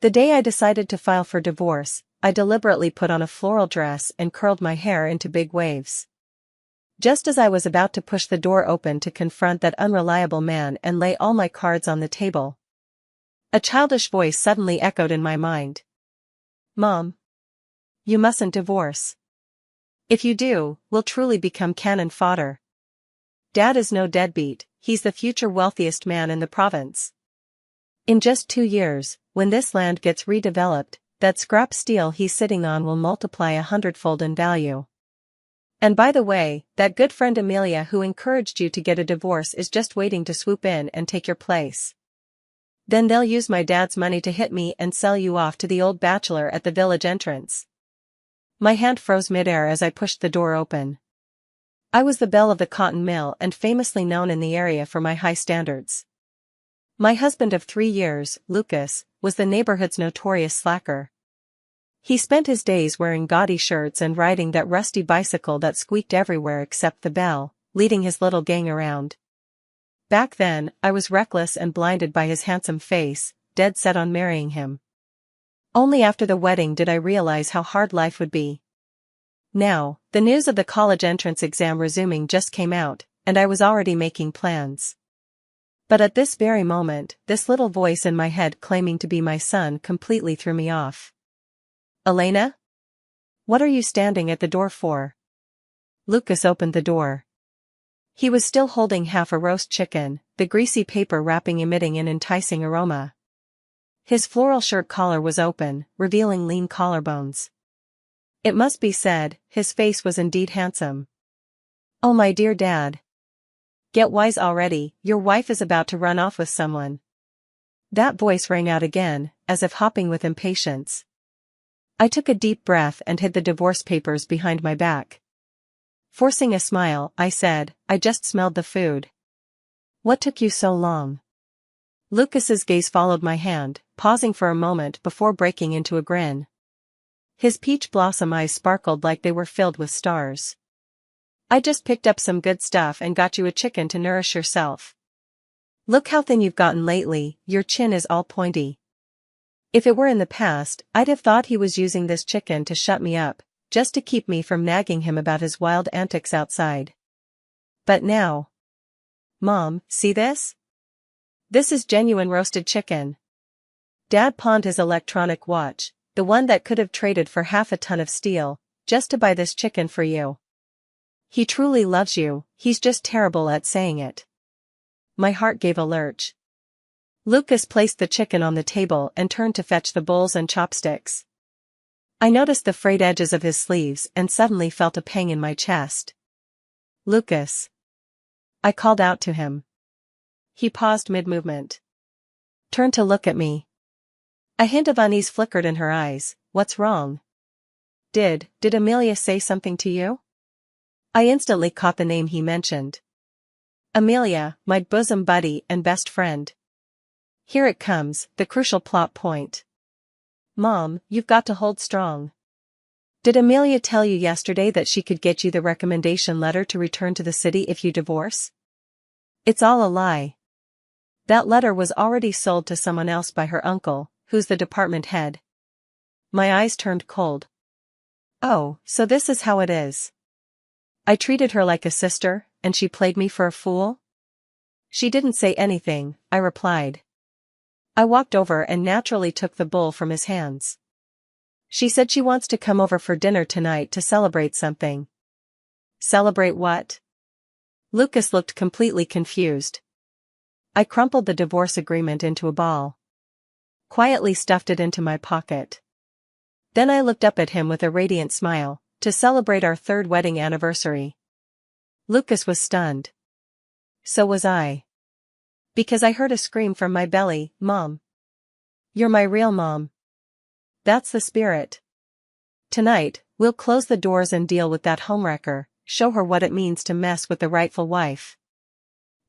The day I decided to file for divorce, I deliberately put on a floral dress and curled my hair into big waves. Just as I was about to push the door open to confront that unreliable man and lay all my cards on the table, a childish voice suddenly echoed in my mind. Mom. You mustn't divorce. If you do, we'll truly become cannon fodder. Dad is no deadbeat, he's the future wealthiest man in the province. In just 2 years, when this land gets redeveloped, that scrap steel he's sitting on will multiply 100-fold in value. And by the way, that good friend Amelia who encouraged you to get a divorce is just waiting to swoop in and take your place. Then they'll use my dad's money to hit me and sell you off to the old bachelor at the village entrance. My hand froze midair as I pushed the door open. I was the belle of the cotton mill and famously known in the area for my high standards. My husband of 3 years, Lucas, was the neighborhood's notorious slacker. He spent his days wearing gaudy shirts and riding that rusty bicycle that squeaked everywhere except the bell, leading his little gang around. Back then, I was reckless and blinded by his handsome face, dead set on marrying him. Only after the wedding did I realize how hard life would be. Now, the news of the college entrance exam resuming just came out, and I was already making plans. But at this very moment, this little voice in my head claiming to be my son completely threw me off. Elena? What are you standing at the door for? Lucas opened the door. He was still holding half a roast chicken, the greasy paper wrapping emitting an enticing aroma. His floral shirt collar was open, revealing lean collarbones. It must be said, his face was indeed handsome. Oh my dear Dad. Get wise already, your wife is about to run off with someone. That voice rang out again, as if hopping with impatience. I took a deep breath and hid the divorce papers behind my back. Forcing a smile, I said, I just smelled the food. What took you so long? Lucas's gaze followed my hand, pausing for a moment before breaking into a grin. His peach blossom eyes sparkled like they were filled with stars. I just picked up some good stuff and got you a chicken to nourish yourself. Look how thin you've gotten lately, your chin is all pointy. If it were in the past, I'd have thought he was using this chicken to shut me up, just to keep me from nagging him about his wild antics outside. But now. Mom, see this? This is genuine roasted chicken. Dad pawned his electronic watch, the one that could have traded for half a ton of steel, just to buy this chicken for you. He truly loves you, he's just terrible at saying it. My heart gave a lurch. Lucas placed the chicken on the table and turned to fetch the bowls and chopsticks. I noticed the frayed edges of his sleeves and suddenly felt a pang in my chest. Lucas. I called out to him. He paused mid-movement. Turned to look at me. A hint of unease flickered in her eyes. What's wrong? Did Amelia say something to you? I instantly caught the name he mentioned. Amelia, my bosom buddy and best friend. Here it comes, the crucial plot point. Mom, you've got to hold strong. Did Amelia tell you yesterday that she could get you the recommendation letter to return to the city if you divorce? It's all a lie. That letter was already sold to someone else by her uncle, who's the department head. My eyes turned cold. Oh, so this is how it is. I treated her like a sister, and she played me for a fool? She didn't say anything, I replied. I walked over and naturally took the bowl from his hands. She said she wants to come over for dinner tonight to celebrate something. Celebrate what? Lucas looked completely confused. I crumpled the divorce agreement into a ball. Quietly stuffed it into my pocket. Then I looked up at him with a radiant smile, to celebrate our 3rd wedding anniversary. Lucas was stunned. So was I. Because I heard a scream from my belly, Mom. You're my real mom. That's the spirit. Tonight, we'll close the doors and deal with that homewrecker, show her what it means to mess with the rightful wife.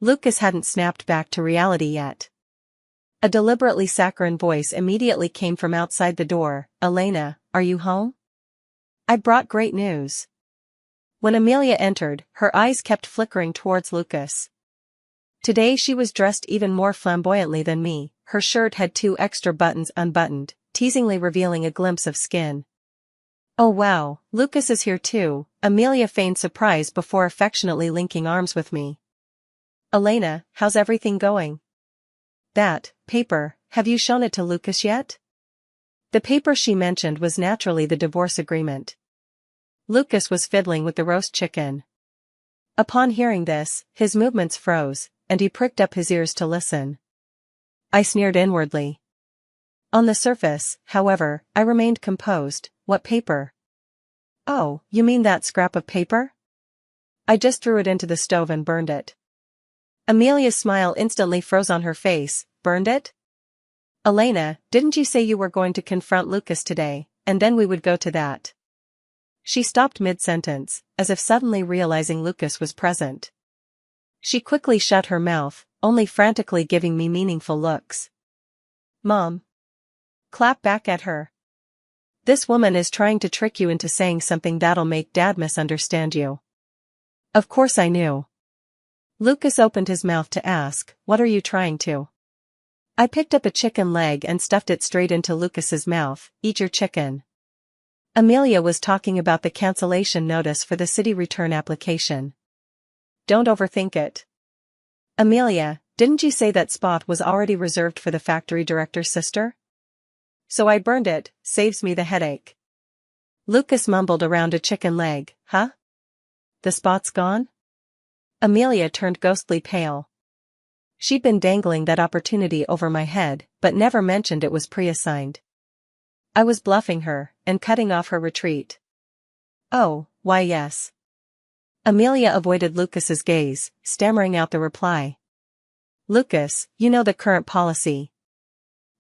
Lucas hadn't snapped back to reality yet. A deliberately saccharine voice immediately came from outside the door. Elena, are you home? I brought great news. When Amelia entered, her eyes kept flickering towards Lucas. Today she was dressed even more flamboyantly than me, her shirt had 2 extra buttons unbuttoned, teasingly revealing a glimpse of skin. "Oh wow, Lucas is here too," Amelia feigned surprise before affectionately linking arms with me. "Elena, how's everything going?" "That paper, have you shown it to Lucas yet?" The paper she mentioned was naturally the divorce agreement. Lucas was fiddling with the roast chicken. Upon hearing this, his movements froze, and he pricked up his ears to listen. I sneered inwardly. On the surface, however, I remained composed. "What paper?" "Oh, you mean that scrap of paper? I just threw it into the stove and burned it." Amelia's smile instantly froze on her face. "Burned it? Elena, didn't you say you were going to confront Lucas today, and then we would go to that?" She stopped mid-sentence, as if suddenly realizing Lucas was present. She quickly shut her mouth, only frantically giving me meaningful looks. "Mom." Clap back at her. "This woman is trying to trick you into saying something that'll make Dad misunderstand you." Of course I knew. Lucas opened his mouth to ask, "What are you trying to?" I picked up a chicken leg and stuffed it straight into Lucas's mouth. "Eat your chicken." Amelia was talking about the cancellation notice for the city return application. "Don't overthink it." "Amelia, didn't you say that spot was already reserved for the factory director's sister?" "So I burned it, saves me the headache." Lucas mumbled around a chicken leg. "Huh? The spot's gone?" Amelia turned ghostly pale. She'd been dangling that opportunity over my head, but never mentioned it was pre-assigned. I was bluffing her, and cutting off her retreat. "Oh, why yes." Amelia avoided Lucas's gaze, stammering out the reply. "Lucas, you know the current policy.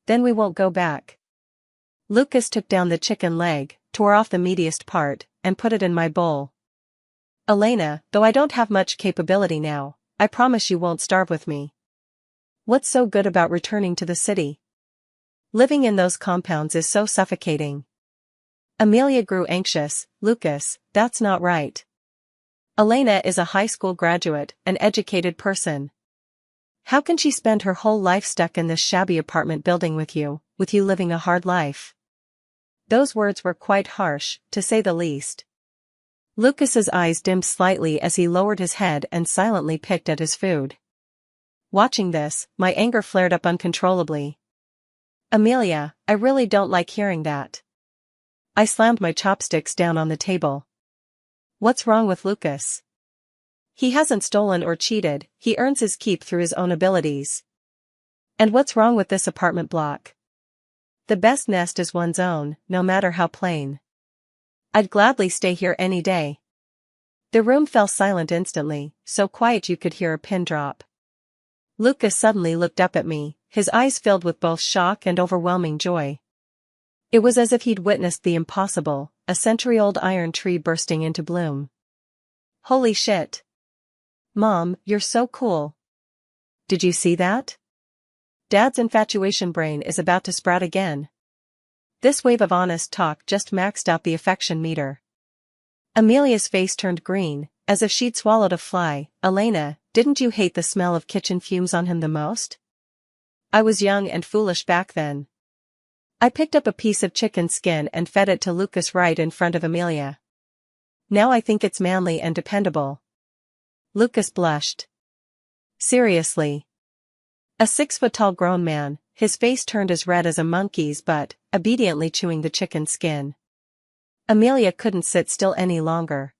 Then we won't go back." Lucas took down the chicken leg, tore off the meatiest part, and put it in my bowl. "Elena, though I don't have much capability now, I promise you won't starve with me." "What's so good about returning to the city? Living in those compounds is so suffocating." Amelia grew anxious. "Lucas, that's not right. Elena is a high school graduate, an educated person. How can she spend her whole life stuck in this shabby apartment building with you living a hard life?" Those words were quite harsh, to say the least. Lucas's eyes dimmed slightly as he lowered his head and silently picked at his food. Watching this, my anger flared up uncontrollably. "Amelia, I really don't like hearing that." I slammed my chopsticks down on the table. "What's wrong with Lucas? He hasn't stolen or cheated, he earns his keep through his own abilities. And what's wrong with this apartment block? The best nest is one's own, no matter how plain. I'd gladly stay here any day." The room fell silent instantly, so quiet you could hear a pin drop. Lucas suddenly looked up at me, his eyes filled with both shock and overwhelming joy. It was as if he'd witnessed the impossible, a century-old iron tree bursting into bloom. "Holy shit. Mom, you're so cool. Did you see that? Dad's infatuation brain is about to sprout again." This wave of honest talk just maxed out the affection meter. Amelia's face turned green, as if she'd swallowed a fly. "Elena, didn't you hate the smell of kitchen fumes on him the most?" I was young and foolish back then. I picked up a piece of chicken skin and fed it to Lucas right in front of Amelia. "Now I think it's manly and dependable." Lucas blushed. "Seriously?" A 6-foot-tall grown man, his face turned as red as a monkey's but, obediently chewing the chicken skin. Amelia couldn't sit still any longer.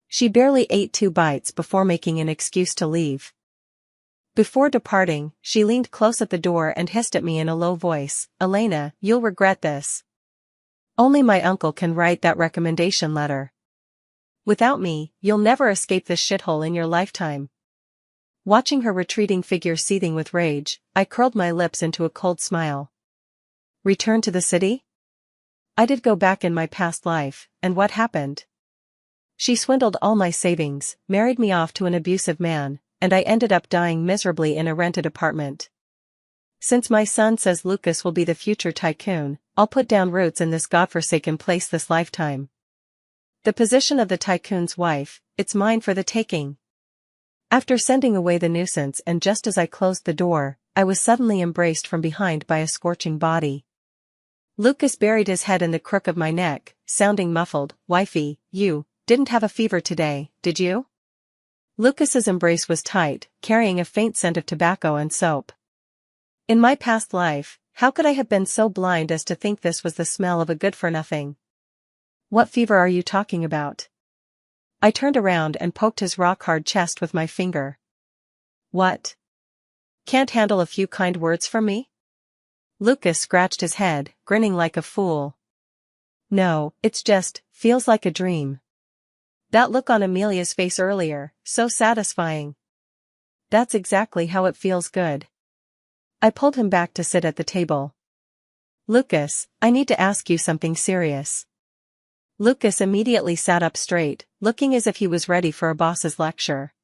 She barely ate 2 bites before making an excuse to leave. Before departing, she leaned close at the door and hissed at me in a low voice, "Elena, you'll regret this. Only my uncle can write that recommendation letter. Without me, you'll never escape this shithole in your lifetime." Watching her retreating figure seething with rage, I curled my lips into a cold smile. Return to the city? I did go back in my past life, and what happened? She swindled all my savings, married me off to an abusive man, and I ended up dying miserably in a rented apartment. Since my son says Lucas will be the future tycoon, I'll put down roots in this godforsaken place this lifetime. The position of the tycoon's wife, it's mine for the taking. After sending away the nuisance and just as I closed the door, I was suddenly embraced from behind by a scorching body. Lucas buried his head in the crook of my neck, sounding muffled. "Wifey, you didn't have a fever today, did you?" Lucas's embrace was tight, carrying a faint scent of tobacco and soap. In my past life, how could I have been so blind as to think this was the smell of a good-for-nothing? "What fever are you talking about?" I turned around and poked his rock-hard chest with my finger. "What? Can't handle a few kind words from me?" Lucas scratched his head, grinning like a fool. "No, it's just, feels like a dream. That look on Amelia's face earlier, so satisfying. That's exactly how it feels good." I pulled him back to sit at the table. "Lucas, I need to ask you something serious." Lucas immediately sat up straight, looking as if he was ready for a boss's lecture.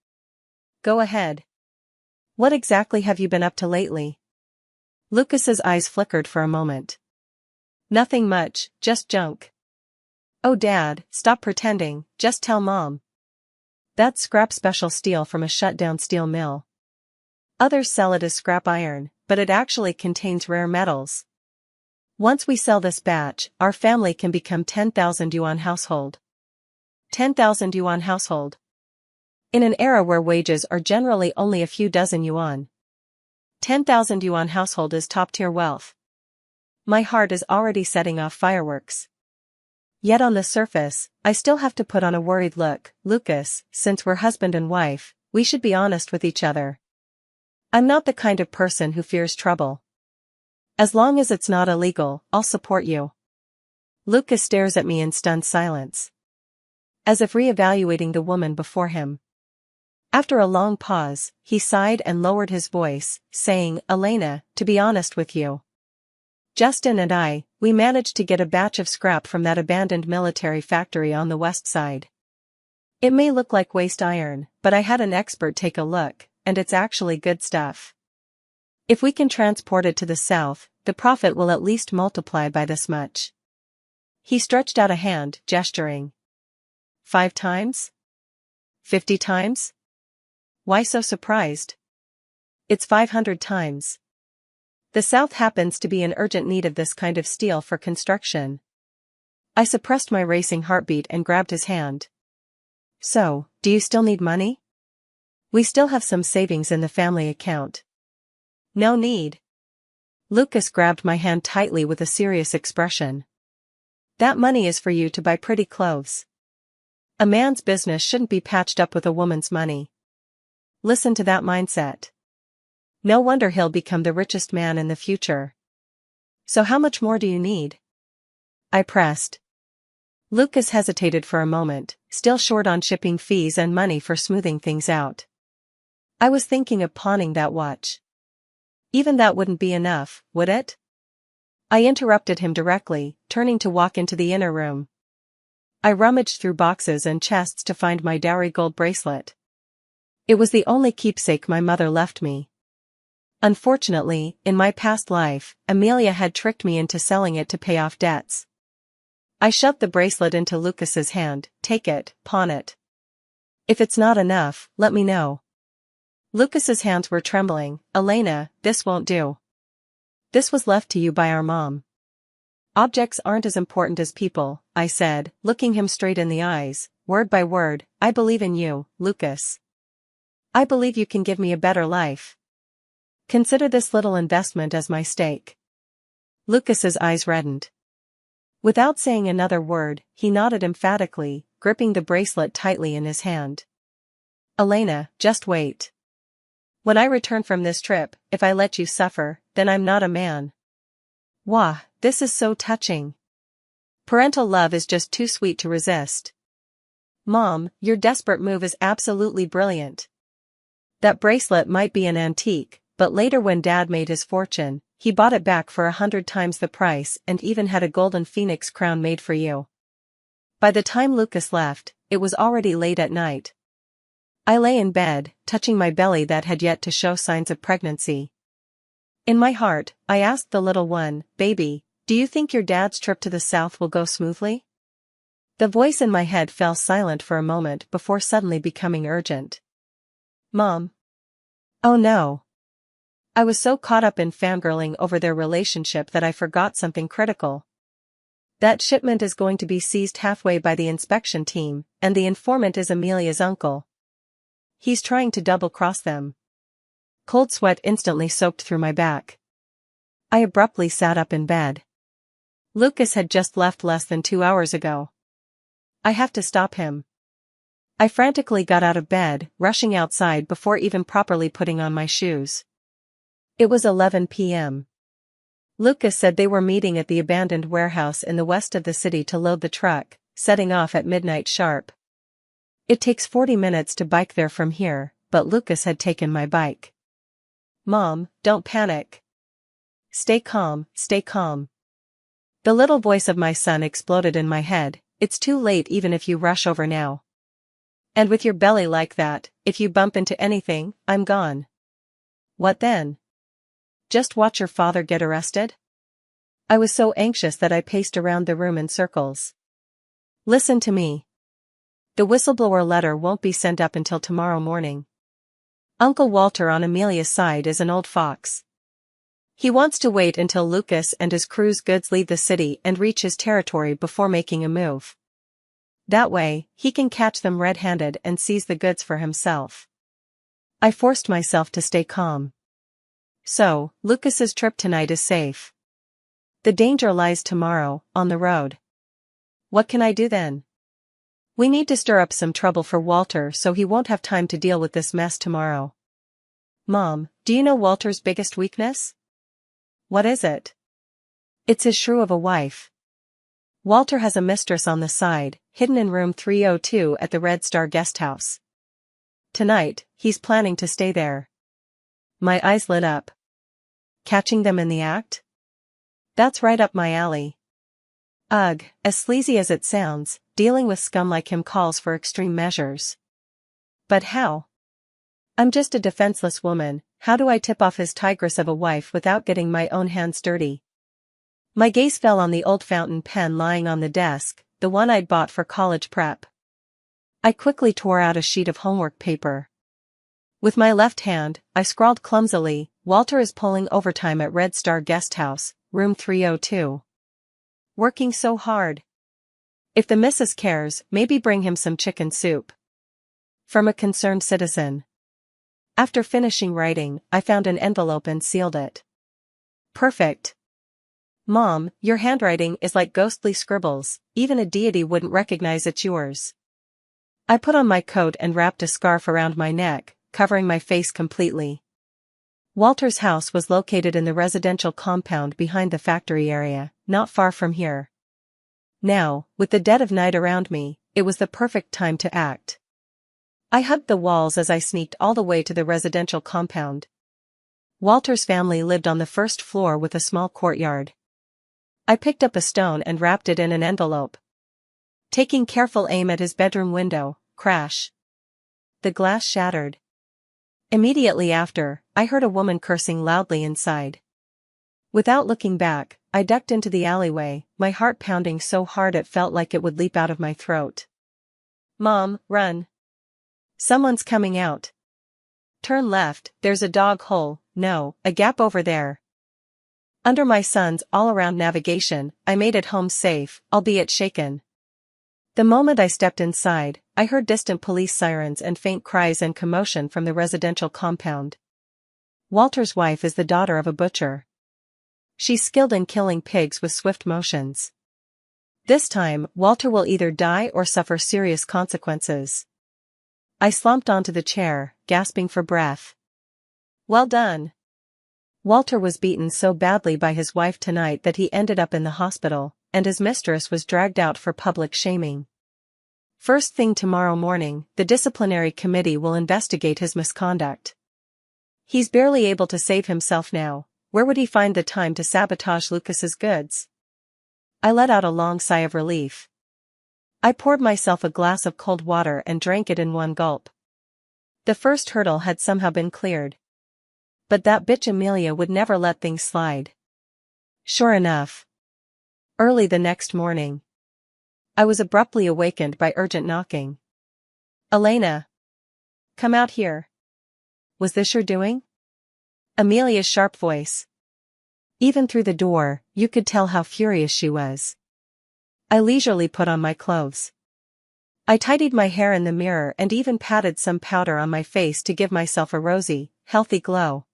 "Go ahead. What exactly have you been up to lately?" Lucas's eyes flickered for a moment. "Nothing much, just junk." "Oh Dad, stop pretending, just tell Mom." "That's scrap special steel from a shut-down steel mill. Others sell it as scrap iron, but it actually contains rare metals. Once we sell this batch, our family can become 10,000 yuan household." 10,000 yuan household. In an era where wages are generally only a few dozen yuan. 10,000 yuan household is top-tier wealth. My heart is already setting off fireworks. Yet on the surface, I still have to put on a worried look. "Lucas, since we're husband and wife, we should be honest with each other. I'm not the kind of person who fears trouble. As long as it's not illegal, I'll support you." Lucas stares at me in stunned silence, as if re-evaluating the woman before him. After a long pause, he sighed and lowered his voice, saying, "Elena, to be honest with you, Justin and we managed to get a batch of scrap from that abandoned military factory on the west side. It may look like waste iron, but I had an expert take a look, and it's actually good stuff. If we can transport it to the south, the profit will at least multiply by this much." He stretched out a hand, gesturing. 5 times? 50 times? Why so surprised? It's 500 times. The South happens to be in urgent need of this kind of steel for construction. I suppressed my racing heartbeat and grabbed his hand. "So, do you still need money?" "We still have some savings in the family account." "No need." Lucas grabbed my hand tightly with a serious expression. "That money is for you to buy pretty clothes. A man's business shouldn't be patched up with a woman's money. Listen to that mindset. No wonder he'll become the richest man in the future." "So how much more do you need?" I pressed. Lucas hesitated for a moment, still short on shipping fees and money for smoothing things out. "I was thinking of pawning that watch." "Even that wouldn't be enough, would it?" I interrupted him directly, turning to walk into the inner room. I rummaged through boxes and chests to find my dowry gold bracelet. It was the only keepsake my mother left me. Unfortunately, in my past life, Amelia had tricked me into selling it to pay off debts. I shoved the bracelet into Lucas's hand. "Take it, pawn it. If it's not enough, let me know." Lucas's hands were trembling. "Elena, this won't do. This was left to you by our mom." "Objects aren't as important as people," I said, looking him straight in the eyes, word by word. "I believe in you, Lucas. I believe you can give me a better life. Consider this little investment as my stake." Lucas's eyes reddened. Without saying another word, he nodded emphatically, gripping the bracelet tightly in his hand. "Elena, just wait. When I return from this trip, if I let you suffer, then I'm not a man." Wah, this is so touching. Parental love is just too sweet to resist. "Mom, your desperate move is absolutely brilliant. That bracelet might be an antique, but later when Dad made his fortune, he bought it back for 100 times the price and even had a golden phoenix crown made for you." By the time Lucas left, it was already late at night. I lay in bed, touching my belly that had yet to show signs of pregnancy. In my heart, I asked the little one, "Baby, do you think your dad's trip to the south will go smoothly?" The voice in my head fell silent for a moment before suddenly becoming urgent. "Mom." "Oh no. I was so caught up in fangirling over their relationship that I forgot something critical. That shipment is going to be seized halfway by the inspection team, and the informant is Amelia's uncle. He's trying to double-cross them. Cold sweat instantly soaked through my back. I abruptly sat up in bed. Lucas had just left less than 2 hours ago. I have to stop him. I frantically got out of bed, rushing outside before even properly putting on my shoes. It was 11 p.m. Lucas said they were meeting at the abandoned warehouse in the west of the city to load the truck, setting off at midnight sharp. It takes 40 minutes to bike there from here, but Lucas had taken my bike. Mom, don't panic. Stay calm, stay calm. The little voice of my son exploded in my head. It's too late even if you rush over now. And with your belly like that, if you bump into anything, I'm gone. What then? Just watch your father get arrested? I was so anxious that I paced around the room in circles. Listen to me. The whistleblower letter won't be sent up until tomorrow morning. Uncle Walter on Amelia's side is an old fox. He wants to wait until Lucas and his crew's goods leave the city and reach his territory before making a move. That way, he can catch them red-handed and seize the goods for himself. I forced myself to stay calm. So, Lucas's trip tonight is safe. The danger lies tomorrow, on the road. What can I do then? We need to stir up some trouble for Walter so he won't have time to deal with this mess tomorrow. Mom, do you know Walter's biggest weakness? What is it? It's his shrew of a wife. Walter has a mistress on the side, hidden in room 302 at the Red Star guest house. Tonight, he's planning to stay there. My eyes lit up. Catching them in the act? That's right up my alley. Ugh, as sleazy as it sounds, dealing with scum like him calls for extreme measures. But how? I'm just a defenseless woman. How do I tip off his tigress of a wife without getting my own hands dirty? My gaze fell on the old fountain pen lying on the desk, the one I'd bought for college prep. I quickly tore out a sheet of homework paper. With my left hand, I scrawled clumsily, Walter is pulling overtime at Red Star Guest House, room 302. Working so hard. If the missus cares, maybe bring him some chicken soup. From a concerned citizen. After finishing writing, I found an envelope and sealed it. Perfect. Mom, your handwriting is like ghostly scribbles, even a deity wouldn't recognize it's yours. I put on my coat and wrapped a scarf around my neck, covering my face completely. Walter's house was located in the residential compound behind the factory area, not far from here. Now, with the dead of night around me, it was the perfect time to act. I hugged the walls as I sneaked all the way to the residential compound. Walter's family lived on the first floor with a small courtyard. I picked up a stone and wrapped it in an envelope. Taking careful aim at his bedroom window, crash. The glass shattered. Immediately after, I heard a woman cursing loudly inside. Without looking back, I ducked into the alleyway, my heart pounding so hard it felt like it would leap out of my throat. Mom, run. Someone's coming out. Turn left, there's a dog hole, no, a gap over there. Under my son's all-around navigation, I made it home safe, albeit shaken. The moment I stepped inside, I heard distant police sirens and faint cries and commotion from the residential compound. Walter's wife is the daughter of a butcher. She's skilled in killing pigs with swift motions. This time, Walter will either die or suffer serious consequences. I slumped onto the chair, gasping for breath. Well done. Walter was beaten so badly by his wife tonight that he ended up in the hospital, and his mistress was dragged out for public shaming. First thing tomorrow morning, the disciplinary committee will investigate his misconduct. He's barely able to save himself now. Where would he find the time to sabotage Lucas's goods? I let out a long sigh of relief. I poured myself a glass of cold water and drank it in one gulp. The first hurdle had somehow been cleared. But that bitch Amelia would never let things slide. Sure enough. Early the next morning, I was abruptly awakened by urgent knocking. Elena. Come out here. Was this your doing? Amelia's sharp voice. Even through the door, you could tell how furious she was. I leisurely put on my clothes. I tidied my hair in the mirror and even patted some powder on my face to give myself a rosy, healthy glow.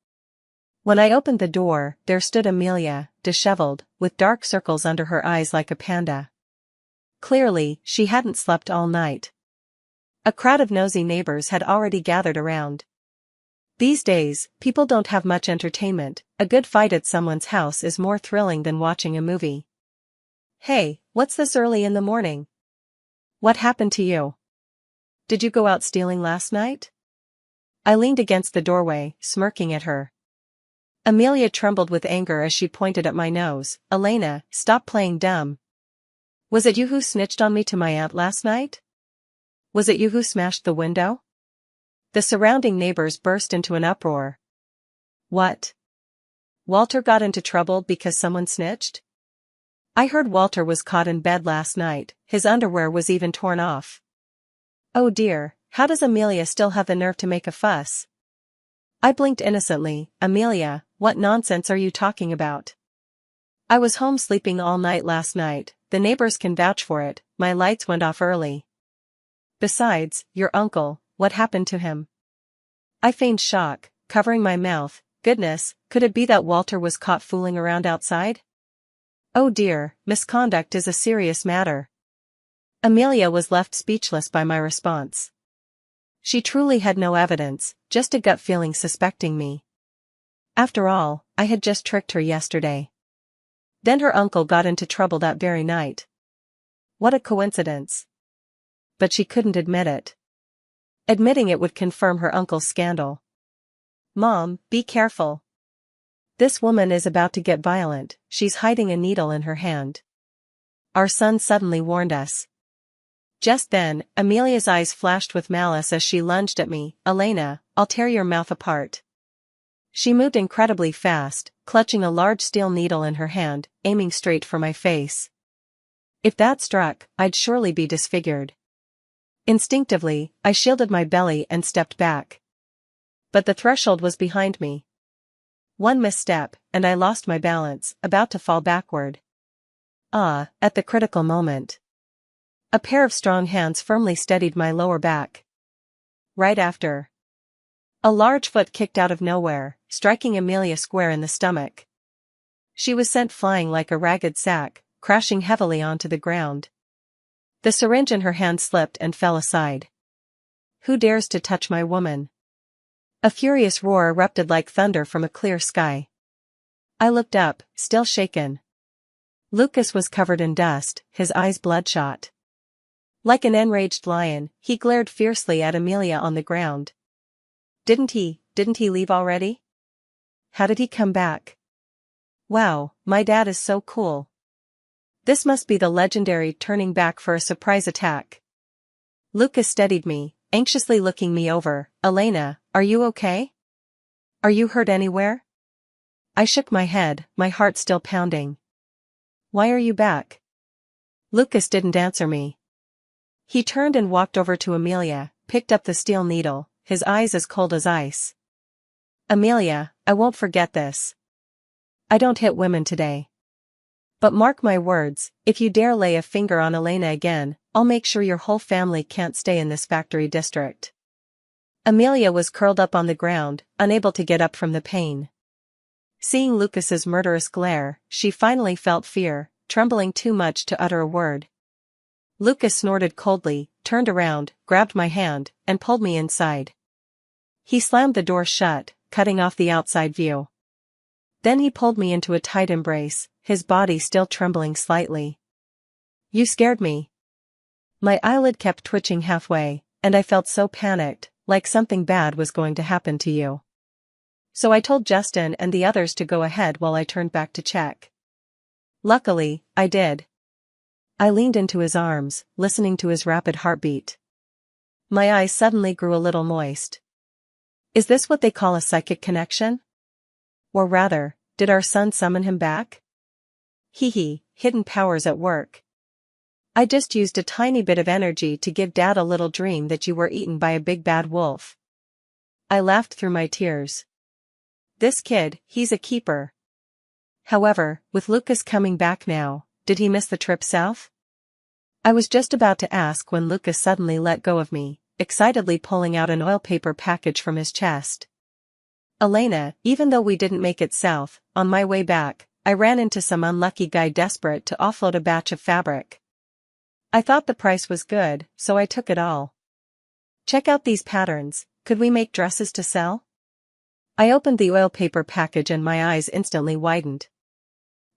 When I opened the door, there stood Amelia, disheveled, with dark circles under her eyes like a panda. Clearly, she hadn't slept all night. A crowd of nosy neighbors had already gathered around. These days, people don't have much entertainment. A good fight at someone's house is more thrilling than watching a movie. Hey, what's this early in the morning? What happened to you? Did you go out stealing last night? I leaned against the doorway, smirking at her. Amelia trembled with anger as she pointed at my nose. Elena, stop playing dumb. Was it you who snitched on me to my aunt last night? Was it you who smashed the window? The surrounding neighbors burst into an uproar. What? Walter got into trouble because someone snitched? I heard Walter was caught in bed last night, his underwear was even torn off. Oh dear, how does Amelia still have the nerve to make a fuss? I blinked innocently. Amelia, what nonsense are you talking about? I was home sleeping all night last night, the neighbors can vouch for it, my lights went off early. Besides, your uncle, what happened to him? I feigned shock, covering my mouth. Goodness, could it be that Walter was caught fooling around outside? Oh dear, misconduct is a serious matter. Amelia was left speechless by my response. She truly had no evidence, just a gut feeling suspecting me. After all, I had just tricked her yesterday. Then her uncle got into trouble that very night. What a coincidence. But she couldn't admit it. Admitting it would confirm her uncle's scandal. Mom, be careful. This woman is about to get violent, she's hiding a needle in her hand. Our son suddenly warned us. Just then, Amelia's eyes flashed with malice as she lunged at me. Elena, I'll tear your mouth apart. She moved incredibly fast, clutching a large steel needle in her hand, aiming straight for my face. If that struck, I'd surely be disfigured. Instinctively, I shielded my belly and stepped back. But the threshold was behind me. One misstep, and I lost my balance, about to fall backward. At the critical moment. A pair of strong hands firmly steadied my lower back. Right after. A large foot kicked out of nowhere, striking Amelia square in the stomach. She was sent flying like a ragged sack, crashing heavily onto the ground. The syringe in her hand slipped and fell aside. Who dares to touch my woman? A furious roar erupted like thunder from a clear sky. I looked up, still shaken. Lucas was covered in dust, his eyes bloodshot. Like an enraged lion, he glared fiercely at Amelia on the ground. Didn't he leave already? How did he come back? Wow, my dad is so cool. This must be the legendary turning back for a surprise attack. Lucas steadied me, anxiously looking me over. Elena, are you okay? Are you hurt anywhere? I shook my head, my heart still pounding. Why are you back? Lucas didn't answer me. He turned and walked over to Amelia, picked up the steel needle, his eyes as cold as ice. Amelia, I won't forget this. I don't hit women today. But mark my words, if you dare lay a finger on Elena again, I'll make sure your whole family can't stay in this factory district. Amelia was curled up on the ground, unable to get up from the pain. Seeing Lucas's murderous glare, she finally felt fear, trembling too much to utter a word. Lucas snorted coldly, turned around, grabbed my hand, and pulled me inside. He slammed the door shut, cutting off the outside view. Then he pulled me into a tight embrace, his body still trembling slightly. You scared me. My eyelid kept twitching halfway, and I felt so panicked, like something bad was going to happen to you. So I told Justin and the others to go ahead while I turned back to check. Luckily, I did. I leaned into his arms, listening to his rapid heartbeat. My eyes suddenly grew a little moist. Is this what they call a psychic connection? Or rather, did our son summon him back? Hidden powers at work. I just used a tiny bit of energy to give Dad a little dream that you were eaten by a big bad wolf. I laughed through my tears. This kid, he's a keeper. However, with Lucas coming back now, did he miss the trip south? I was just about to ask when Lucas suddenly let go of me, excitedly pulling out an oil paper package from his chest. Elena, even though we didn't make it south, on my way back, I ran into some unlucky guy desperate to offload a batch of fabric. I thought the price was good, so I took it all. Check out these patterns, could we make dresses to sell? I opened the oil paper package and my eyes instantly widened.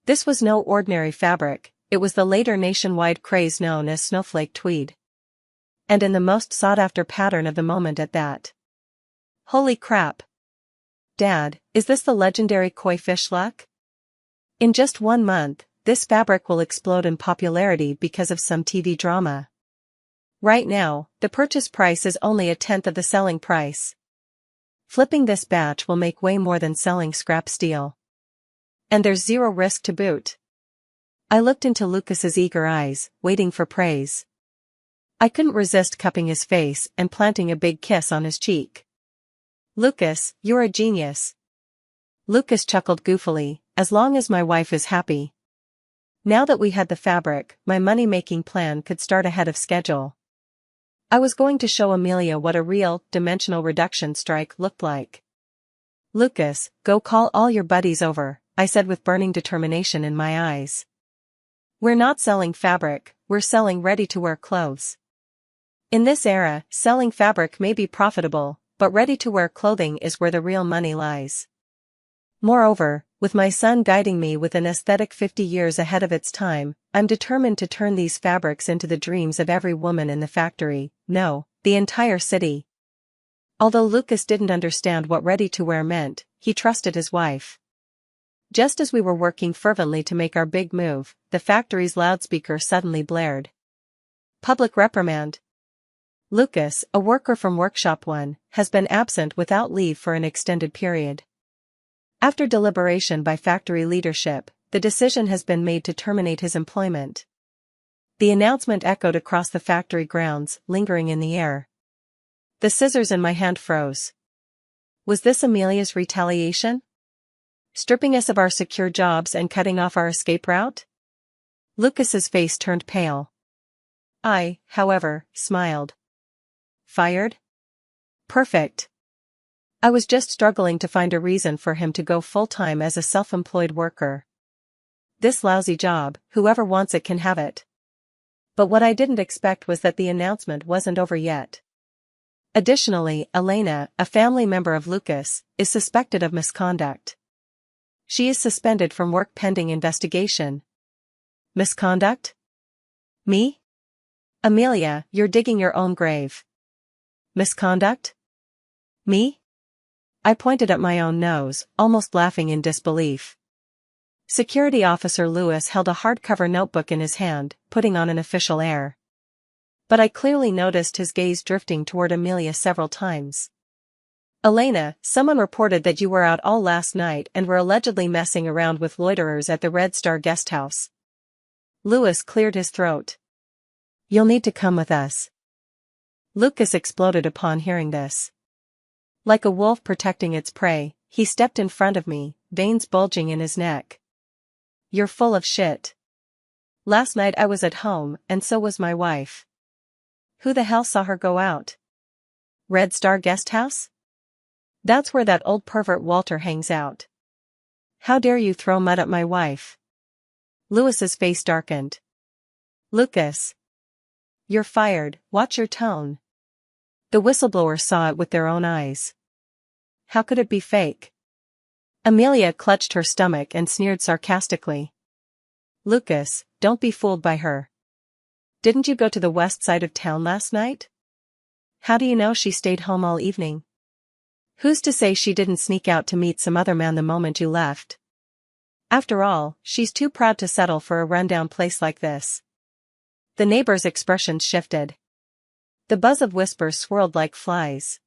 This was no ordinary fabric, it was the later nationwide craze known as snowflake tweed. And in the most sought-after pattern of the moment at that. Holy crap! Dad, is this the legendary koi fish luck? In just 1 month, this fabric will explode in popularity because of some TV drama. Right now, the purchase price is only 1/10 of the selling price. Flipping this batch will make way more than selling scrap steel. And there's zero risk to boot. I looked into Lucas's eager eyes, waiting for praise. I couldn't resist cupping his face and planting a big kiss on his cheek. Lucas, you're a genius. Lucas chuckled goofily, as long as my wife is happy. Now that we had the fabric, my money-making plan could start ahead of schedule. I was going to show Amelia what a real, dimensional reduction strike looked like. Lucas, go call all your buddies over, I said with burning determination in my eyes. We're not selling fabric, we're selling ready-to-wear clothes. In this era, selling fabric may be profitable, but ready-to-wear clothing is where the real money lies. Moreover, with my son guiding me with an aesthetic 50 years ahead of its time, I'm determined to turn these fabrics into the dreams of every woman in the factory, no, the entire city. Although Lucas didn't understand what ready-to-wear meant, he trusted his wife. Just as we were working fervently to make our big move, the factory's loudspeaker suddenly blared. Public reprimand. Lucas, a worker from Workshop 1, has been absent without leave for an extended period. After deliberation by factory leadership, the decision has been made to terminate his employment. The announcement echoed across the factory grounds, lingering in the air. The scissors in my hand froze. Was this Amelia's retaliation? Stripping us of our secure jobs and cutting off our escape route? Lucas's face turned pale. I, however, smiled. Fired? Perfect. I was just struggling to find a reason for him to go full-time as a self-employed worker. This lousy job, whoever wants it can have it. But what I didn't expect was that the announcement wasn't over yet. Additionally, Elena, a family member of Lucas, is suspected of misconduct. She is suspended from work pending investigation. Misconduct? Me? Amelia, you're digging your own grave. Misconduct? Me? I pointed at my own nose, almost laughing in disbelief. Security Officer Lewis held a hardcover notebook in his hand, putting on an official air. But I clearly noticed his gaze drifting toward Amelia several times. Elena, someone reported that you were out all last night and were allegedly messing around with loiterers at the Red Star guest house. Lewis cleared his throat. You'll need to come with us. Lucas exploded upon hearing this. Like a wolf protecting its prey, he stepped in front of me, veins bulging in his neck. You're full of shit. Last night I was at home, and so was my wife. Who the hell saw her go out? Red Star guest house? That's where that old pervert Walter hangs out. How dare you throw mud at my wife? Lewis's face darkened. Lucas. You're fired, watch your tone. The whistleblowers saw it with their own eyes. How could it be fake? Amelia clutched her stomach and sneered sarcastically. Lucas, don't be fooled by her. Didn't you go to the west side of town last night? How do you know she stayed home all evening? Who's to say she didn't sneak out to meet some other man the moment you left? After all, she's too proud to settle for a rundown place like this. The neighbors' expressions shifted. The buzz of whispers swirled like flies.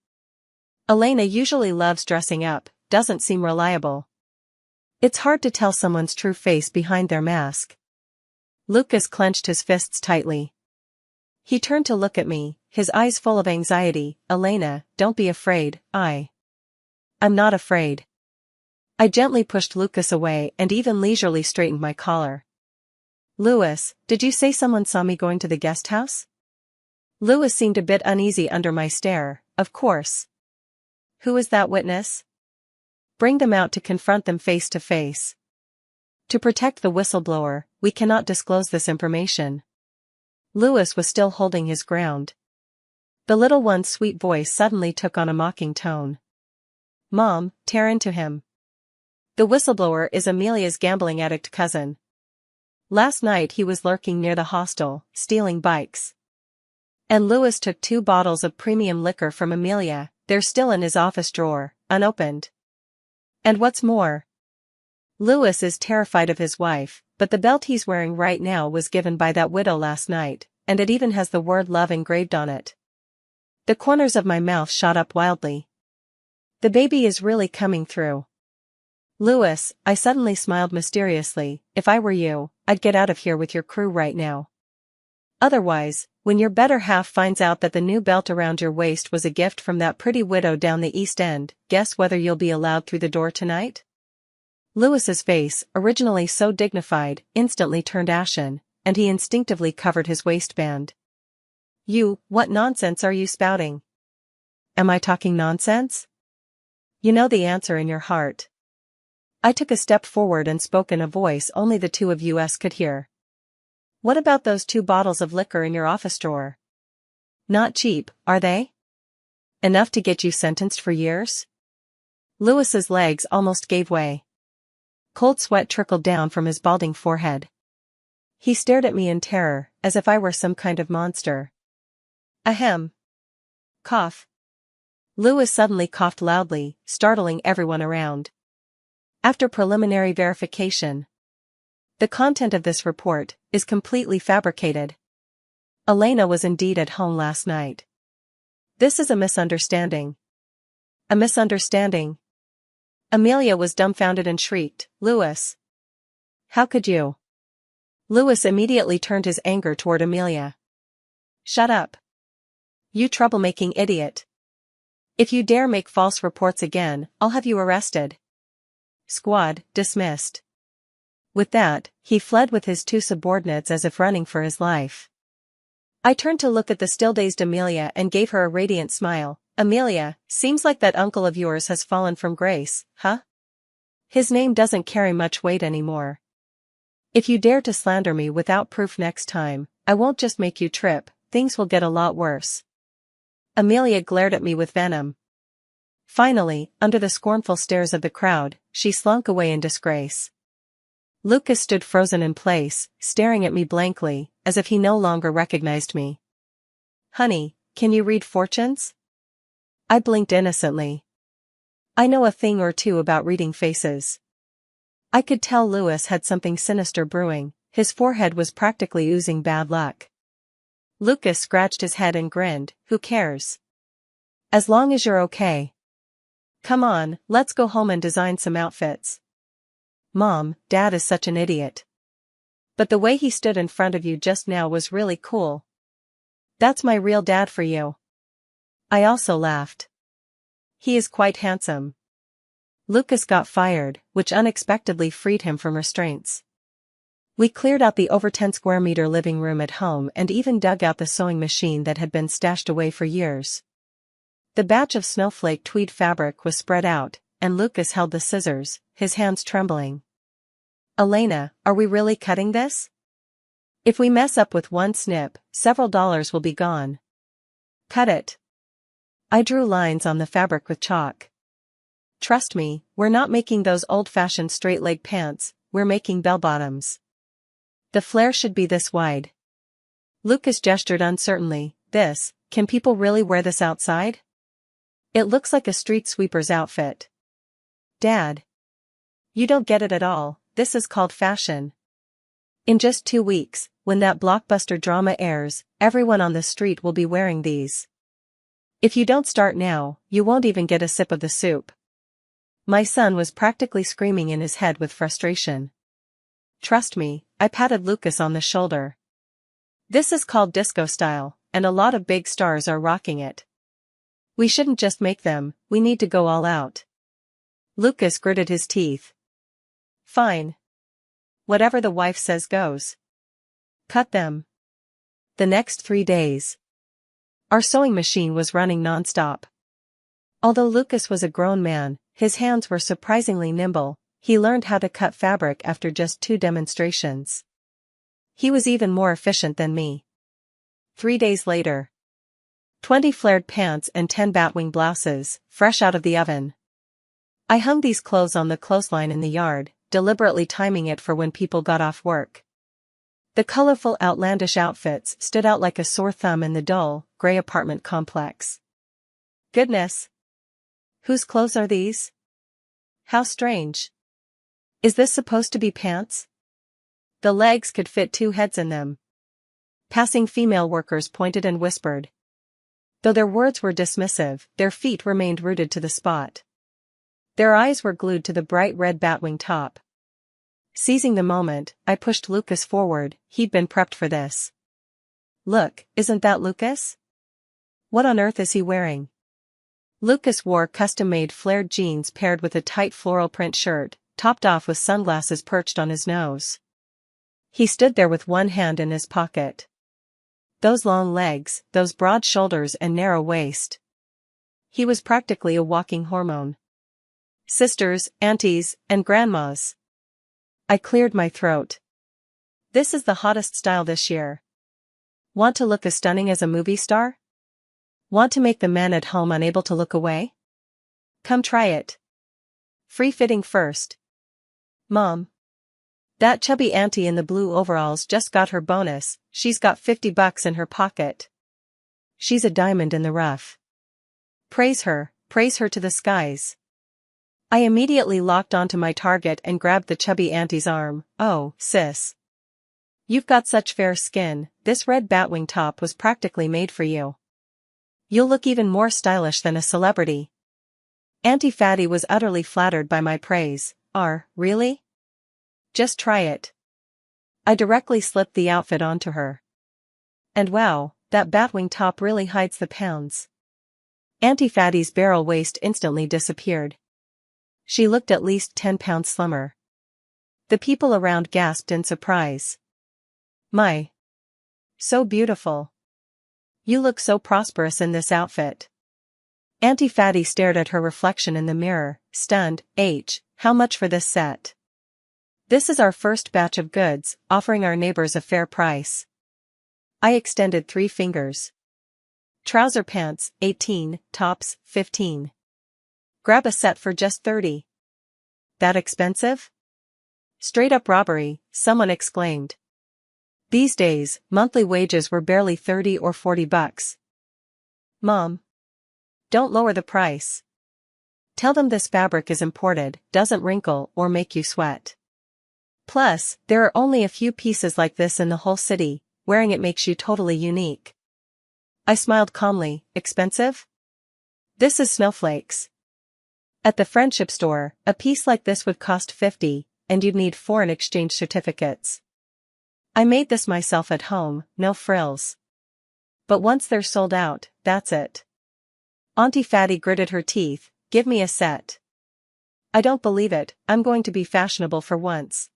Elena usually loves dressing up, doesn't seem reliable. It's hard to tell someone's true face behind their mask. Lucas clenched his fists tightly. He turned to look at me, his eyes full of anxiety. Elena, don't be afraid, I'm not afraid. I gently pushed Lucas away and even leisurely straightened my collar. Louis, did you say someone saw me going to the guest house? Louis seemed a bit uneasy under my stare. Of course. Who is that witness? Bring them out to confront them face to face. To protect the whistleblower, we cannot disclose this information. Louis was still holding his ground. The little one's sweet voice suddenly took on a mocking tone. Mom, tear into him. The whistleblower is Amelia's gambling addict cousin. Last night he was lurking near the hostel, stealing bikes. And Louis took 2 bottles of premium liquor from Amelia. They're still in his office drawer, unopened. And what's more, Louis is terrified of his wife, but the belt he's wearing right now was given by that widow last night, and it even has the word love engraved on it. The corners of my mouth shot up wildly. The baby is really coming through. Louis, I suddenly smiled mysteriously, if I were you, I'd get out of here with your crew right now. Otherwise, when your better half finds out that the new belt around your waist was a gift from that pretty widow down the East End, guess whether you'll be allowed through the door tonight? Louis's face, originally so dignified, instantly turned ashen, and he instinctively covered his waistband. What nonsense are you spouting? Am I talking nonsense? You know the answer in your heart. I took a step forward and spoke in a voice only the two of us could hear. What about those 2 bottles of liquor in your office drawer? Not cheap, are they? Enough to get you sentenced for years? Louis's legs almost gave way. Cold sweat trickled down from his balding forehead. He stared at me in terror, as if I were some kind of monster. Ahem. Cough. Louis suddenly coughed loudly, startling everyone around. After preliminary verification, the content of this report is completely fabricated. Elena was indeed at home last night. This is a misunderstanding. A misunderstanding. Amelia was dumbfounded and shrieked, Louis. How could you? Louis immediately turned his anger toward Amelia. Shut up. You troublemaking idiot. If you dare make false reports again, I'll have you arrested. Squad, dismissed. With that, he fled with his 2 subordinates as if running for his life. I turned to look at the still-dazed Amelia and gave her a radiant smile. Amelia, seems like that uncle of yours has fallen from grace, huh? His name doesn't carry much weight anymore. If you dare to slander me without proof next time, I won't just make you trip, things will get a lot worse. Amelia glared at me with venom. Finally, under the scornful stares of the crowd, she slunk away in disgrace. Lucas stood frozen in place, staring at me blankly, as if he no longer recognized me. Honey, can you read fortunes? I blinked innocently. I know a thing or two about reading faces. I could tell Louis had something sinister brewing, his forehead was practically oozing bad luck. Lucas scratched his head and grinned, who cares? As long as you're okay. Come on, let's go home and design some outfits. Mom, Dad is such an idiot. But the way he stood in front of you just now was really cool. That's my real dad for you. I also laughed. He is quite handsome. Lucas got fired, which unexpectedly freed him from restraints. We cleared out the over 10 square meter living room at home and even dug out the sewing machine that had been stashed away for years. The batch of snowflake tweed fabric was spread out, and Lucas held the scissors, his hands trembling. Elena, are we really cutting this? If we mess up with one snip, several dollars will be gone. Cut it. I drew lines on the fabric with chalk. Trust me, we're not making those old-fashioned straight-leg pants, we're making bell-bottoms. The flare should be this wide. Lucas gestured uncertainly. Can people really wear this outside? It looks like a street sweeper's outfit. Dad. You don't get it at all, this is called fashion. In just 2 weeks, when that blockbuster drama airs, everyone on the street will be wearing these. If you don't start now, you won't even get a sip of the soup. My son was practically screaming in his head with frustration. Trust me, I patted Lucas on the shoulder. This is called disco style, and a lot of big stars are rocking it. We shouldn't just make them, we need to go all out. Lucas gritted his teeth. Fine. Whatever the wife says goes. Cut them. The next 3 days. Our sewing machine was running non-stop. Although Lucas was a grown man, his hands were surprisingly nimble. He learned how to cut fabric after just 2 demonstrations. He was even more efficient than me. 3 days later. 20 flared pants and 10 batwing blouses, fresh out of the oven. I hung these clothes on the clothesline in the yard, deliberately timing it for when people got off work. The colorful outlandish outfits stood out like a sore thumb in the dull, gray apartment complex. Goodness! Whose clothes are these? How strange. Is this supposed to be pants? The legs could fit 2 heads in them. Passing female workers pointed and whispered. Though their words were dismissive, their feet remained rooted to the spot. Their eyes were glued to the bright red batwing top. Seizing the moment, I pushed Lucas forward. He'd been prepped for this. Look, isn't that Lucas? What on earth is he wearing? Lucas wore custom-made flared jeans paired with a tight floral print shirt, topped off with sunglasses perched on his nose. He stood there with one hand in his pocket. Those long legs, those broad shoulders and narrow waist. He was practically a walking hormone. Sisters, aunties, and grandmas. I cleared my throat. This is the hottest style this year. Want to look as stunning as a movie star? Want to make the men at home unable to look away? Come try it. Free fitting first. Mom. That chubby auntie in the blue overalls just got her bonus. She's got $50 in her pocket. She's a diamond in the rough. Praise her to the skies. I immediately locked onto my target and grabbed the chubby auntie's arm. Oh, sis. You've got such fair skin, this red batwing top was practically made for you. You'll look even more stylish than a celebrity. Auntie Fatty was utterly flattered by my praise. Really? Just try it. I directly slipped the outfit onto her. And wow, that batwing top really hides the pounds. Auntie Fatty's barrel waist instantly disappeared. She looked at least 10 pounds slimmer. The people around gasped in surprise. My. So beautiful. You look so prosperous in this outfit. Auntie Fatty stared at her reflection in the mirror, stunned. How much for this set? This is our first batch of goods, offering our neighbors a fair price. I extended 3 fingers. Trouser pants, 18, tops, 15. Grab a set for just 30. That expensive? Straight up robbery, someone exclaimed. These days, monthly wages were barely $30 or $40. Mom. Don't lower the price. Tell them this fabric is imported, doesn't wrinkle or make you sweat. Plus, there are only a few pieces like this in the whole city, wearing it makes you totally unique. I smiled calmly. Expensive? This is snowflakes. At the friendship store, a piece like this would cost $50, and you'd need foreign exchange certificates. I made this myself at home, no frills. But once they're sold out, that's it. Auntie Fatty gritted her teeth. Give me a set. I don't believe it, I'm going to be fashionable for once.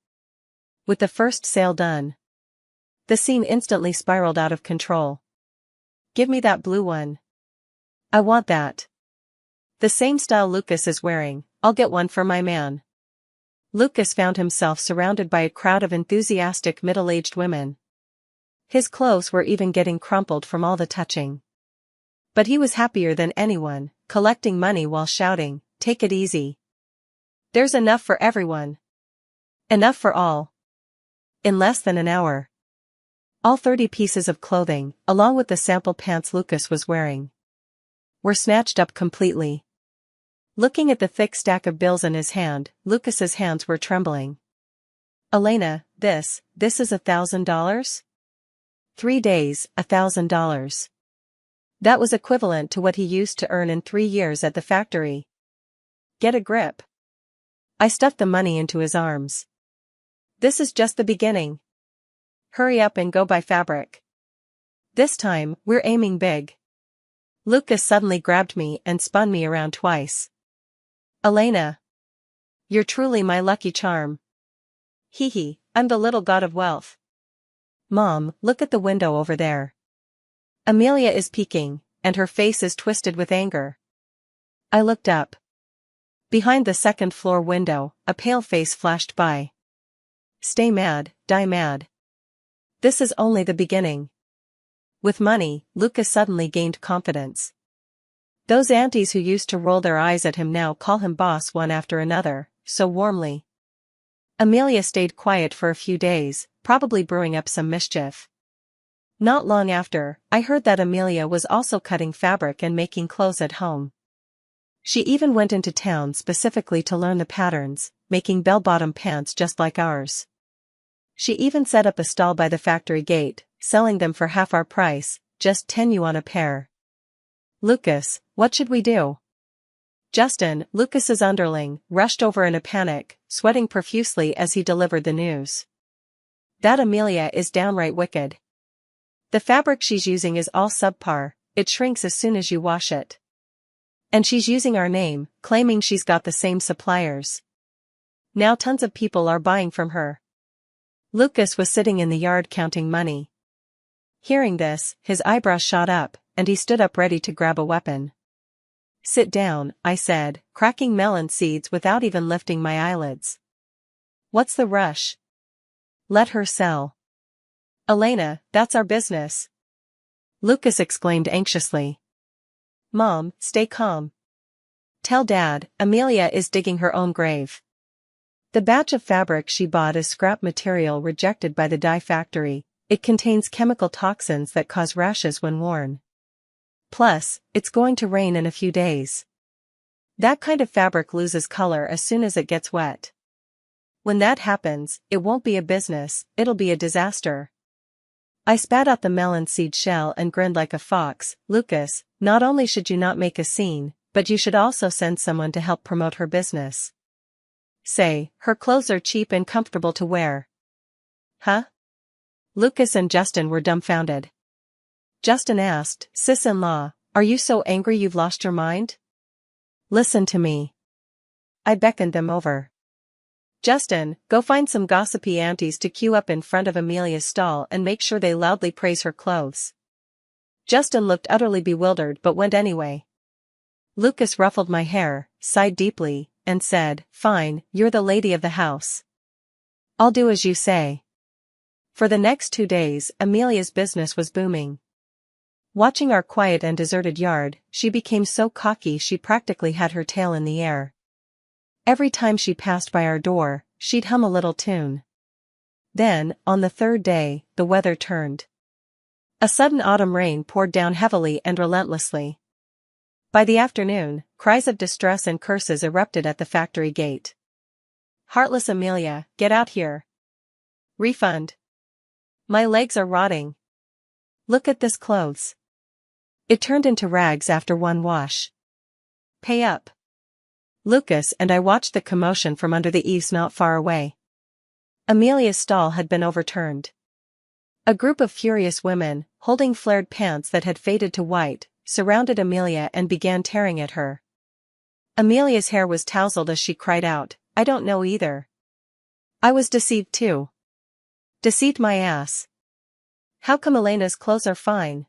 With the first sale done, the scene instantly spiraled out of control. Give me that blue one. I want that. The same style Lucas is wearing, I'll get one for my man. Lucas found himself surrounded by a crowd of enthusiastic middle-aged women. His clothes were even getting crumpled from all the touching. But he was happier than anyone, collecting money while shouting, "Take it easy. There's enough for everyone. Enough for all." In less than an hour, all 30 pieces of clothing, along with the sample pants Lucas was wearing, were snatched up completely. Looking at the thick stack of bills in his hand, Lucas's hands were trembling. Elena, this is $1,000? 3 days, $1,000. That was equivalent to what he used to earn in 3 years at the factory. Get a grip. I stuffed the money into his arms. This is just the beginning. Hurry up and go buy fabric. This time, we're aiming big. Lucas suddenly grabbed me and spun me around twice. Elena. You're truly my lucky charm. Hee hee, I'm the little god of wealth. Mom, look at the window over there. Amelia is peeking, and her face is twisted with anger. I looked up. Behind the second-floor window, a pale face flashed by. Stay mad, die mad. This is only the beginning. With money, Lucas suddenly gained confidence. Those aunties who used to roll their eyes at him now call him boss one after another, so warmly. Amelia stayed quiet for a few days, probably brewing up some mischief. Not long after, I heard that Amelia was also cutting fabric and making clothes at home. She even went into town specifically to learn the patterns, making bell-bottom pants just like ours. She even set up a stall by the factory gate, selling them for half our price, just 10 yuan a pair. Lucas, what should we do? Justin, Lucas's underling, rushed over in a panic, sweating profusely as he delivered the news. That Amelia is downright wicked. The fabric she's using is all subpar, it shrinks as soon as you wash it. And she's using our name, claiming she's got the same suppliers. Now tons of people are buying from her. Lucas was sitting in the yard counting money. Hearing this, his eyebrows shot up, and he stood up ready to grab a weapon. Sit down, I said, cracking melon seeds without even lifting my eyelids. What's the rush? Let her sell. Elena, that's our business. Lucas exclaimed anxiously. Mom, stay calm. Tell Dad, Amelia is digging her own grave. The batch of fabric she bought is scrap material rejected by the dye factory. It contains chemical toxins that cause rashes when worn. Plus, it's going to rain in a few days. That kind of fabric loses color as soon as it gets wet. When that happens, it won't be a business, it'll be a disaster. I spat out the melon seed shell and grinned like a fox. Lucas, not only should you not make a scene, but you should also send someone to help promote her business. Say, her clothes are cheap and comfortable to wear. Huh? Lucas and Justin were dumbfounded. Justin asked, Sis-in-law, are you so angry you've lost your mind? Listen to me. I beckoned them over. Justin, go find some gossipy aunties to queue up in front of Amelia's stall and make sure they loudly praise her clothes. Justin looked utterly bewildered but went anyway. Lucas ruffled my hair, sighed deeply, and said, Fine, you're the lady of the house. I'll do as you say. For the next 2 days, Amelia's business was booming. Watching our quiet and deserted yard, she became so cocky she practically had her tail in the air. Every time she passed by our door, she'd hum a little tune. Then, on the 3rd day, the weather turned. A sudden autumn rain poured down heavily and relentlessly. By the afternoon, cries of distress and curses erupted at the factory gate. Heartless Amelia, get out here. Refund. My legs are rotting. Look at this clothes. It turned into rags after one wash. Pay up. Lucas and I watched the commotion from under the eaves not far away. Amelia's stall had been overturned. A group of furious women, holding flared pants that had faded to white, surrounded Amelia and began tearing at her. Amelia's hair was tousled as she cried out, I don't know either. I was deceived too. Deceived my ass. How come Elena's clothes are fine?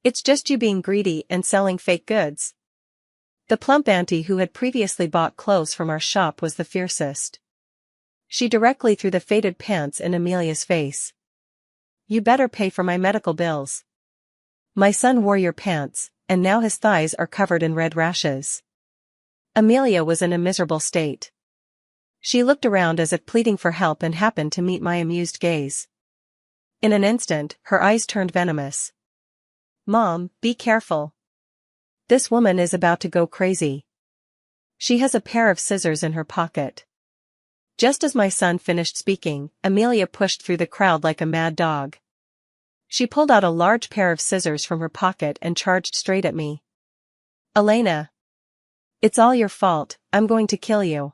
It's just you being greedy and selling fake goods. The plump auntie who had previously bought clothes from our shop was the fiercest. She directly threw the faded pants in Amelia's face. You better pay for my medical bills. My son wore your pants, and now his thighs are covered in red rashes. Amelia was in a miserable state. She looked around as if pleading for help and happened to meet my amused gaze. In an instant, her eyes turned venomous. Mom, be careful. This woman is about to go crazy. She has a pair of scissors in her pocket. Just as my son finished speaking, Amelia pushed through the crowd like a mad dog. She pulled out a large pair of scissors from her pocket and charged straight at me. Elena. It's all your fault, I'm going to kill you.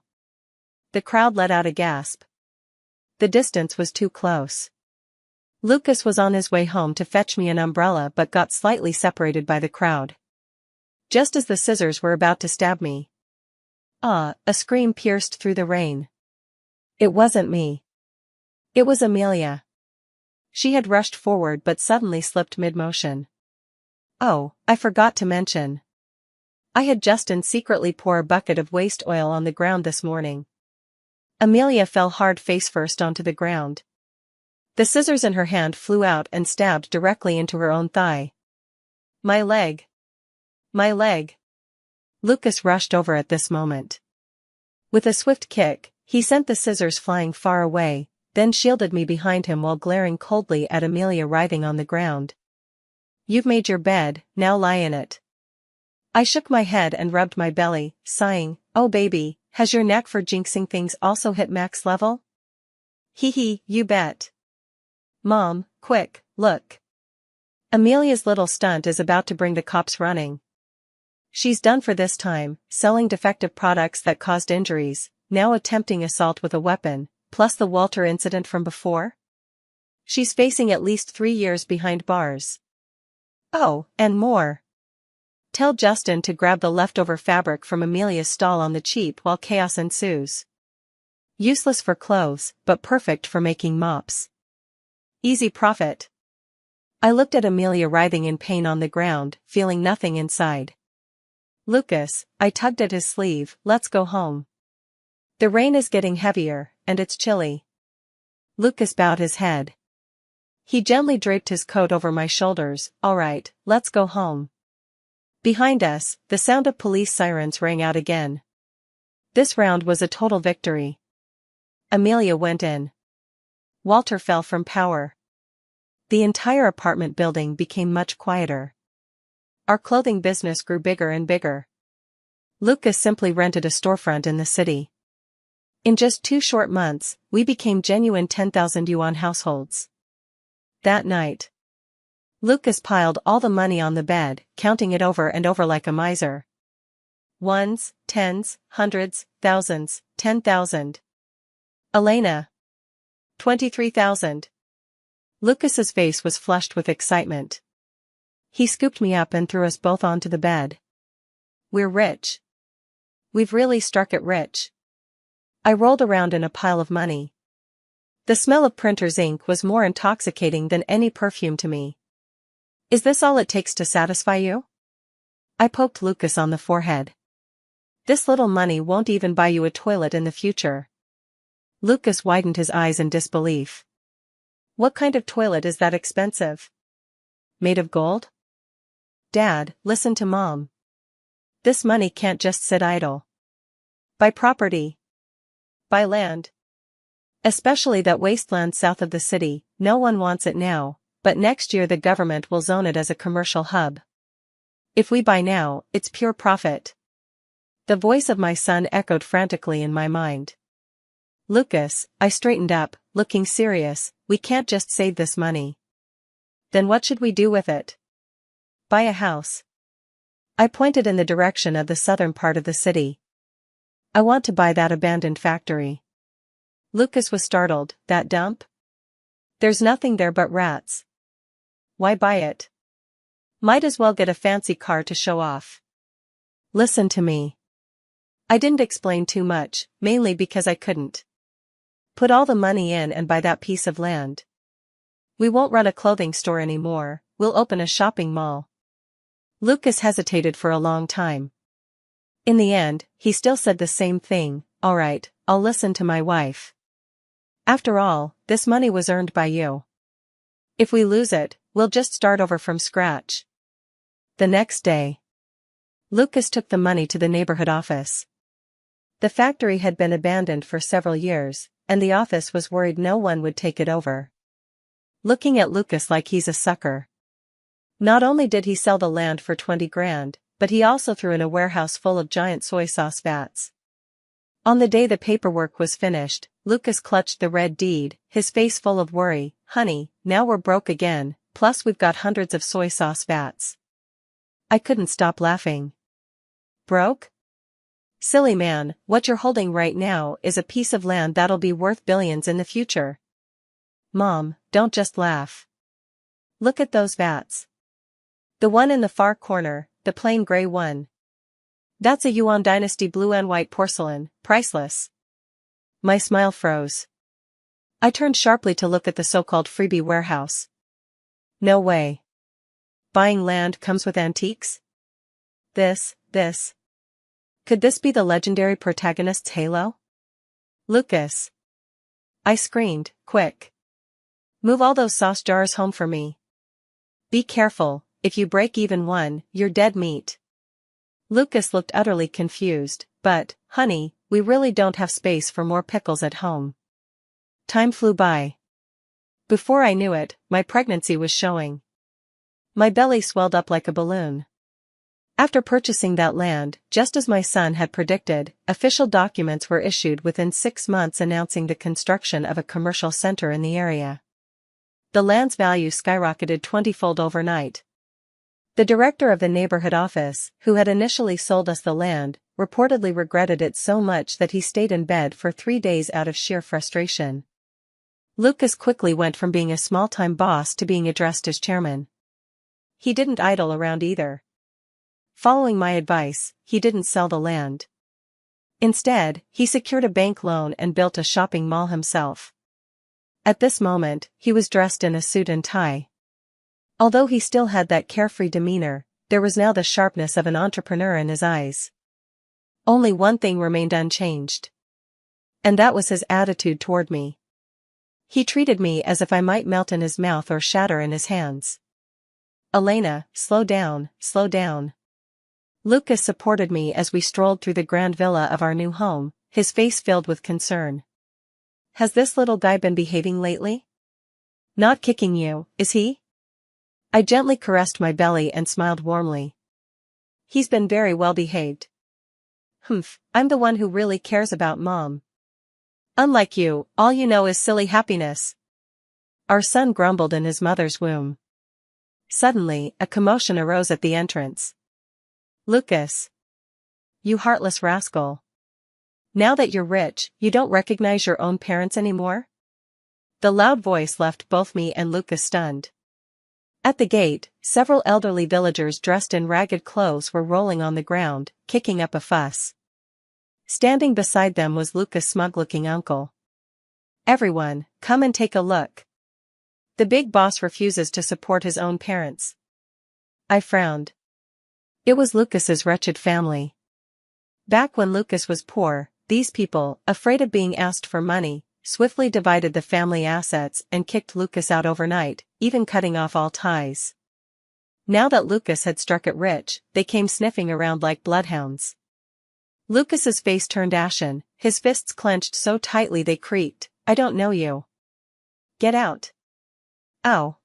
The crowd let out a gasp. The distance was too close. Lucas was on his way home to fetch me an umbrella but got slightly separated by the crowd. Just as the scissors were about to stab me. Ah, a scream pierced through the rain. It wasn't me. It was Amelia. She had rushed forward but suddenly slipped mid-motion. Oh, I forgot to mention. I had Justin secretly pour a bucket of waste oil on the ground this morning. Amelia fell hard face first onto the ground. The scissors in her hand flew out and stabbed directly into her own thigh. My leg. My leg. Lucas rushed over at this moment. With a swift kick, he sent the scissors flying far away, then shielded me behind him while glaring coldly at Amelia writhing on the ground. You've made your bed, now lie in it. I shook my head and rubbed my belly, sighing, oh baby, has your knack for jinxing things also hit max level? Hee hee, you bet. Mom, quick, look. Amelia's little stunt is about to bring the cops running. She's done for this time, selling defective products that caused injuries, now attempting assault with a weapon, plus the Walter incident from before. She's facing at least 3 years behind bars. Oh, and more. Tell Justin to grab the leftover fabric from Amelia's stall on the cheap while chaos ensues. Useless for clothes, but perfect for making mops. Easy profit. I looked at Amelia writhing in pain on the ground, feeling nothing inside. Lucas, I tugged at his sleeve, let's go home. The rain is getting heavier, and it's chilly. Lucas bowed his head. He gently draped his coat over my shoulders, all right, let's go home. Behind us, the sound of police sirens rang out again. This round was a total victory. Amelia went in. Walter fell from power. The entire apartment building became much quieter. Our clothing business grew bigger and bigger. Lucas simply rented a storefront in the city. In just 2 short months, we became genuine 10,000 yuan households. That night, Lucas piled all the money on the bed, counting it over and over like a miser. Ones, tens, hundreds, thousands, 10,000. Elena. 23,000. Lucas's face was flushed with excitement. He scooped me up and threw us both onto the bed. We're rich. We've really struck it rich. I rolled around in a pile of money. The smell of printer's ink was more intoxicating than any perfume to me. Is this all it takes to satisfy you? I poked Lucas on the forehead. This little money won't even buy you a toilet in the future. Lucas widened his eyes in disbelief. What kind of toilet is that expensive? Made of gold? Dad, listen to Mom. This money can't just sit idle. Buy property. Buy land. Especially that wasteland south of the city, no one wants it now, but next year the government will zone it as a commercial hub. If we buy now, it's pure profit. The voice of my son echoed frantically in my mind. Lucas, I straightened up, looking serious, we can't just save this money. Then what should we do with it? Buy a house. I pointed in the direction of the southern part of the city. I want to buy that abandoned factory. Lucas was startled, that dump? There's nothing there but rats. Why buy it? Might as well get a fancy car to show off. Listen to me. I didn't explain too much, mainly because I couldn't. Put all the money in and buy that piece of land. We won't run a clothing store anymore, we'll open a shopping mall. Lucas hesitated for a long time. In the end, he still said the same thing, all right, I'll listen to my wife. After all, this money was earned by you. If we lose it, we'll just start over from scratch. The next day, Lucas took the money to the neighborhood office. The factory had been abandoned for several years, and the office was worried no one would take it over. Looking at Lucas like he's a sucker. Not only did he sell the land for 20 grand, but he also threw in a warehouse full of giant soy sauce vats. On the day the paperwork was finished, Lucas clutched the red deed, his face full of worry. Honey, now we're broke again, plus we've got hundreds of soy sauce vats. I couldn't stop laughing. Broke? Silly man, what you're holding right now is a piece of land that'll be worth billions in the future. Mom, don't just laugh. Look at those vats. The one in the far corner, the plain gray one. That's a Yuan Dynasty blue and white porcelain, priceless. My smile froze. I turned sharply to look at the so-called freebie warehouse. No way. Buying land comes with antiques? This. Could this be the legendary protagonist's halo? Lucas. I screamed, quick. Move all those sauce jars home for me. Be careful, if you break even one, you're dead meat. Lucas looked utterly confused, but, honey, we really don't have space for more pickles at home. Time flew by. Before I knew it, my pregnancy was showing. My belly swelled up like a balloon. After purchasing that land, just as my son had predicted, official documents were issued within 6 months announcing the construction of a commercial center in the area. The land's value skyrocketed 20-fold overnight. The director of the neighborhood office, who had initially sold us the land, reportedly regretted it so much that he stayed in bed for 3 days out of sheer frustration. Lucas quickly went from being a small-time boss to being addressed as chairman. He didn't idle around either. Following my advice, he didn't sell the land. Instead, he secured a bank loan and built a shopping mall himself. At this moment, he was dressed in a suit and tie. Although he still had that carefree demeanor, there was now the sharpness of an entrepreneur in his eyes. Only one thing remained unchanged. And that was his attitude toward me. He treated me as if I might melt in his mouth or shatter in his hands. Elena, slow down, slow down. Lucas supported me as we strolled through the grand villa of our new home, his face filled with concern. Has this little guy been behaving lately? Not kicking you, is he? I gently caressed my belly and smiled warmly. He's been very well behaved. Humph, I'm the one who really cares about Mom. Unlike you, all you know is silly happiness. Our son grumbled in his mother's womb. Suddenly, a commotion arose at the entrance. Lucas. You heartless rascal. Now that you're rich, you don't recognize your own parents anymore? The loud voice left both me and Lucas stunned. At the gate, several elderly villagers dressed in ragged clothes were rolling on the ground, kicking up a fuss. Standing beside them was Lucas' smug-looking uncle. Everyone, come and take a look. The big boss refuses to support his own parents. I frowned. It was Lucas's wretched family. Back when Lucas was poor, these people, afraid of being asked for money, swiftly divided the family assets and kicked Lucas out overnight, even cutting off all ties. Now that Lucas had struck it rich, they came sniffing around like bloodhounds. Lucas's face turned ashen, his fists clenched so tightly they creaked. I don't know you. Get out. Ow.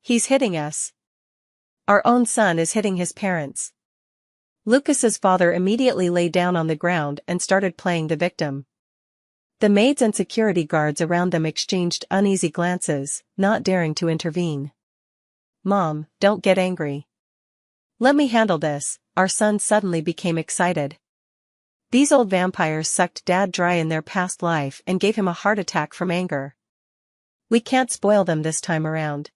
He's hitting us. Our own son is hitting his parents. Lucas's father immediately lay down on the ground and started playing the victim. The maids and security guards around them exchanged uneasy glances, not daring to intervene. Mom, don't get angry. Let me handle this, our son suddenly became excited. These old vampires sucked Dad dry in their past life and gave him a heart attack from anger. We can't spoil them this time around.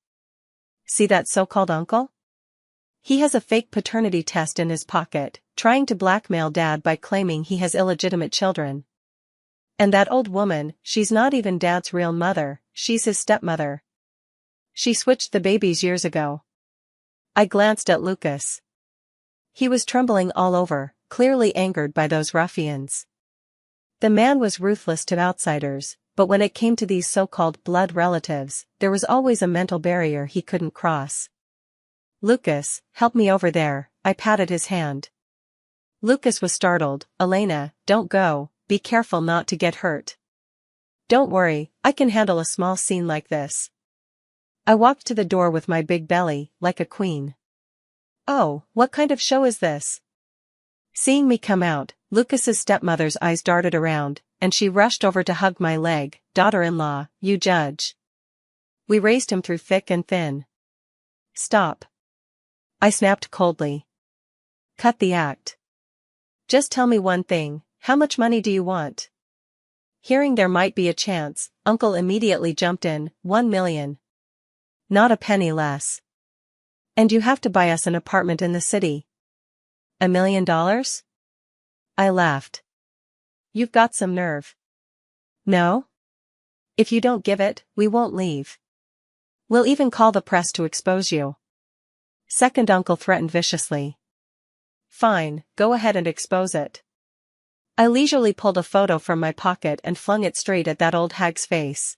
See that so-called uncle? He has a fake paternity test in his pocket, trying to blackmail Dad by claiming he has illegitimate children. And that old woman, she's not even Dad's real mother, she's his stepmother. She switched the babies years ago. I glanced at Lucas. He was trembling all over, clearly angered by those ruffians. The man was ruthless to outsiders, but when it came to these so-called blood relatives, there was always a mental barrier he couldn't cross. Lucas, help me over there, I patted his hand. Lucas was startled. Elena, don't go, be careful not to get hurt. Don't worry, I can handle a small scene like this. I walked to the door with my big belly, like a queen. Oh, what kind of show is this? Seeing me come out, Lucas's stepmother's eyes darted around, and she rushed over to hug my leg. Daughter-in-law, you judge. We raised him through thick and thin. Stop. I snapped coldly. Cut the act. Just tell me one thing, how much money do you want? Hearing there might be a chance, Uncle immediately jumped in, 1 million. Not a penny less. And you have to buy us an apartment in the city. $1 million? I laughed. You've got some nerve. No? If you don't give it, we won't leave. We'll even call the press to expose you. Second uncle threatened viciously. Fine, go ahead and expose it. I leisurely pulled a photo from my pocket and flung it straight at that old hag's face.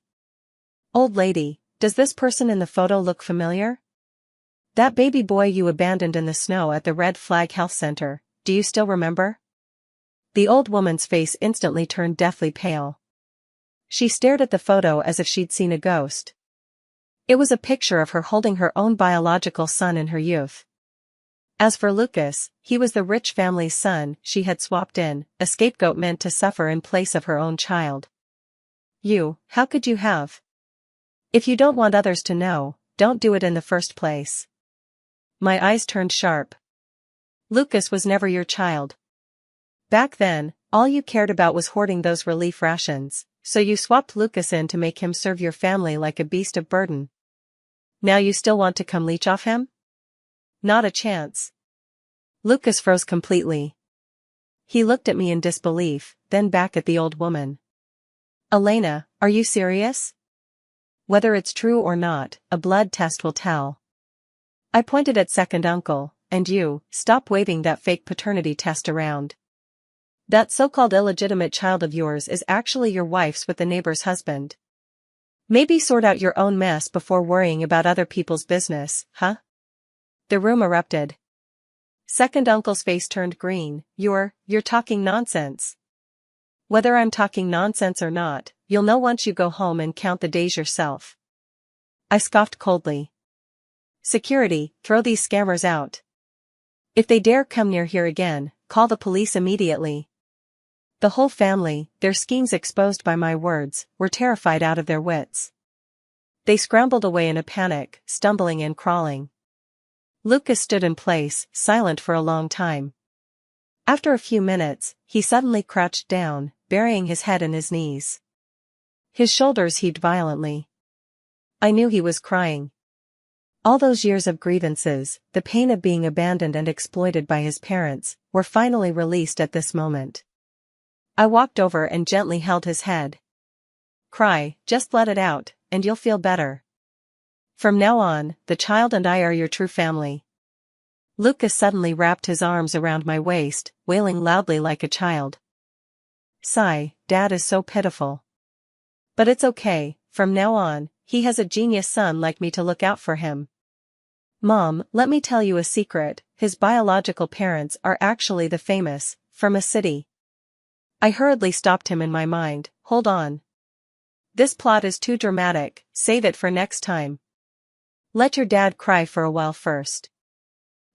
Old lady, does this person in the photo look familiar? That baby boy you abandoned in the snow at the Red Flag Health Center, do you still remember? The old woman's face instantly turned deathly pale. She stared at the photo as if she'd seen a ghost. It was a picture of her holding her own biological son in her youth. As for Lucas, he was the rich family's son she had swapped in, a scapegoat meant to suffer in place of her own child. How could you have? If you don't want others to know, don't do it in the first place. My eyes turned sharp. Lucas was never your child. Back then, all you cared about was hoarding those relief rations, so you swapped Lucas in to make him serve your family like a beast of burden. Now you still want to come leech off him? Not a chance. Lucas froze completely. He looked at me in disbelief, then back at the old woman. Elena, are you serious? Whether it's true or not, a blood test will tell. I pointed at second uncle, and you, stop waving that fake paternity test around. That so-called illegitimate child of yours is actually your wife's with the neighbor's husband. Maybe sort out your own mess before worrying about other people's business, huh? The room erupted. Second uncle's face turned green. You're talking nonsense. Whether I'm talking nonsense or not, you'll know once you go home and count the days yourself. I scoffed coldly. Security, throw these scammers out. If they dare come near here again, call the police immediately. The whole family, their schemes exposed by my words, were terrified out of their wits. They scrambled away in a panic, stumbling and crawling. Lucas stood in place, silent for a long time. After a few minutes, he suddenly crouched down, burying his head in his knees. His shoulders heaved violently. I knew he was crying. All those years of grievances, the pain of being abandoned and exploited by his parents, were finally released at this moment. I walked over and gently held his head. Cry, just let it out, and you'll feel better. From now on, the child and I are your true family. Lucas suddenly wrapped his arms around my waist, wailing loudly like a child. Sigh, Dad is so pitiful. But it's okay, from now on, he has a genius son like me to look out for him. Mom, let me tell you a secret, his biological parents are actually the famous, from a city. I hurriedly stopped him in my mind. Hold on. This plot is too dramatic, save it for next time. Let your dad cry for a while first.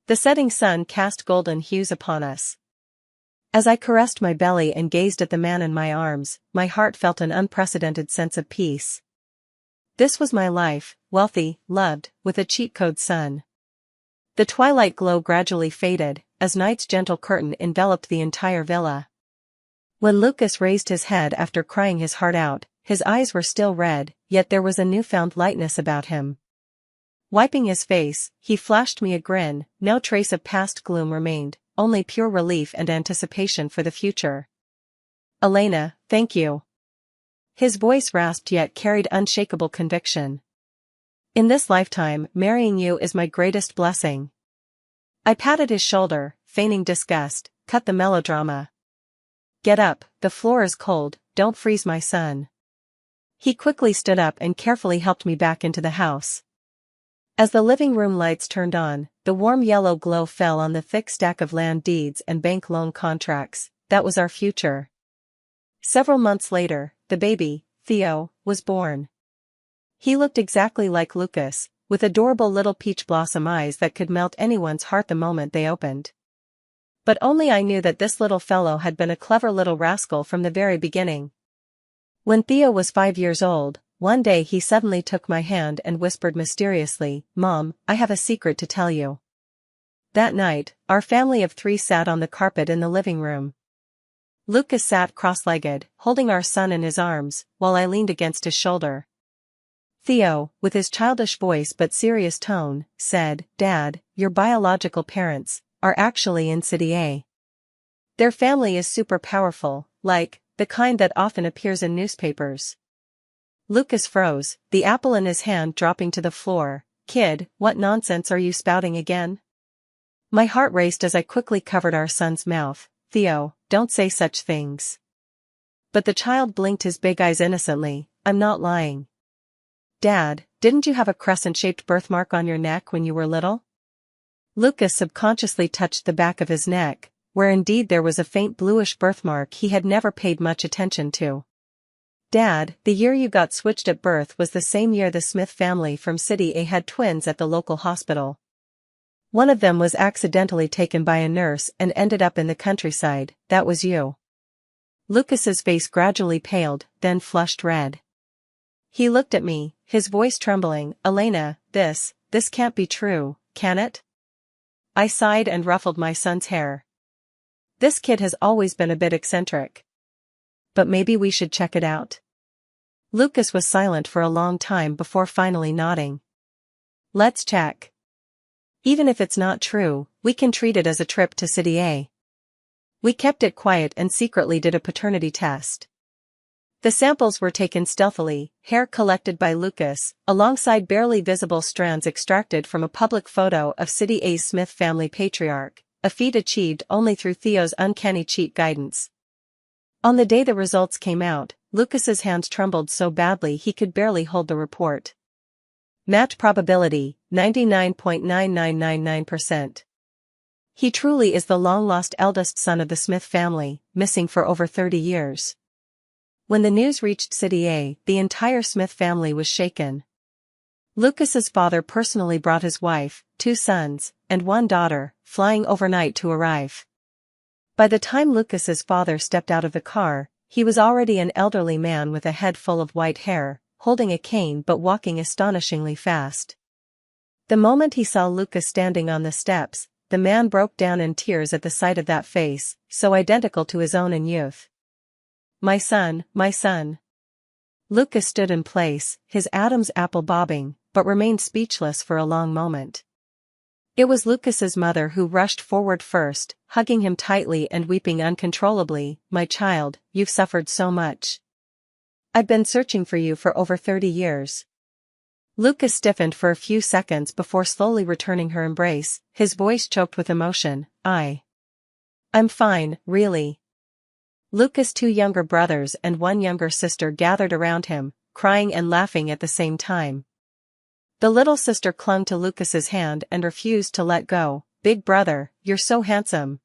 The setting sun cast golden hues upon us. As I caressed my belly and gazed at the man in my arms, my heart felt an unprecedented sense of peace. This was my life, wealthy, loved, with a cheat code son. The twilight glow gradually faded, as night's gentle curtain enveloped the entire villa. When Lucas raised his head after crying his heart out, his eyes were still red, yet there was a newfound lightness about him. Wiping his face, he flashed me a grin. No trace of past gloom remained, only pure relief and anticipation for the future. Elena, thank you. His voice rasped yet carried unshakable conviction. In this lifetime, marrying you is my greatest blessing. I patted his shoulder, feigning disgust. Cut the melodrama. Get up, the floor is cold, don't freeze my son. He quickly stood up and carefully helped me back into the house. As the living room lights turned on, the warm yellow glow fell on the thick stack of land deeds and bank loan contracts. That was our future. Several months later, the baby, Theo, was born. He looked exactly like Lucas, with adorable little peach blossom eyes that could melt anyone's heart the moment they opened. But only I knew that this little fellow had been a clever little rascal from the very beginning. When Theo was 5 years old, one day he suddenly took my hand and whispered mysteriously, "Mom, I have a secret to tell you." That night, our family of 3 sat on the carpet in the living room. Lucas sat cross-legged, holding our son in his arms, while I leaned against his shoulder. Theo, with his childish voice but serious tone, said, "Dad, your biological parents are actually in City A." Their family is super powerful, like, the kind that often appears in newspapers. Lucas froze, the apple in his hand dropping to the floor. Kid, what nonsense are you spouting again? My heart raced as I quickly covered our son's mouth. Theo, don't say such things. But the child blinked his big eyes innocently. I'm not lying. Dad, didn't you have a crescent-shaped birthmark on your neck when you were little? Lucas subconsciously touched the back of his neck, where indeed there was a faint bluish birthmark he had never paid much attention to. Dad, the year you got switched at birth was the same year the Smith family from City A had twins at the local hospital. One of them was accidentally taken by a nurse and ended up in the countryside. That was you. Lucas's face gradually paled, then flushed red. He looked at me, his voice trembling. Elena, this can't be true, can it? I sighed and ruffled my son's hair. This kid has always been a bit eccentric. But maybe we should check it out. Lucas was silent for a long time before finally nodding. Let's check. Even if it's not true, we can treat it as a trip to City A. We kept it quiet and secretly did a paternity test. The samples were taken stealthily, hair collected by Lucas, alongside barely visible strands extracted from a public photo of City A's Smith family patriarch, a feat achieved only through Theo's uncanny cheat guidance. On the day the results came out, Lucas's hands trembled so badly he could barely hold the report. Match probability, 99.9999%. He truly is the long-lost eldest son of the Smith family, missing for over 30 years. When the news reached City A, the entire Smith family was shaken. Lucas's father personally brought his wife, 2 sons, and 1 daughter, flying overnight to arrive. By the time Lucas's father stepped out of the car, he was already an elderly man with a head full of white hair, holding a cane but walking astonishingly fast. The moment he saw Lucas standing on the steps, the man broke down in tears at the sight of that face, so identical to his own in youth. My son, my son. Lucas stood in place, his Adam's apple bobbing, but remained speechless for a long moment. It was Lucas's mother who rushed forward first, hugging him tightly and weeping uncontrollably. My child, you've suffered so much. I've been searching for you for over 30 years. Lucas stiffened for a few seconds before slowly returning her embrace, his voice choked with emotion. I'm fine, really. Lucas' 2 younger brothers and 1 younger sister gathered around him, crying and laughing at the same time. The little sister clung to Lucas's hand and refused to let go. Big brother, you're so handsome.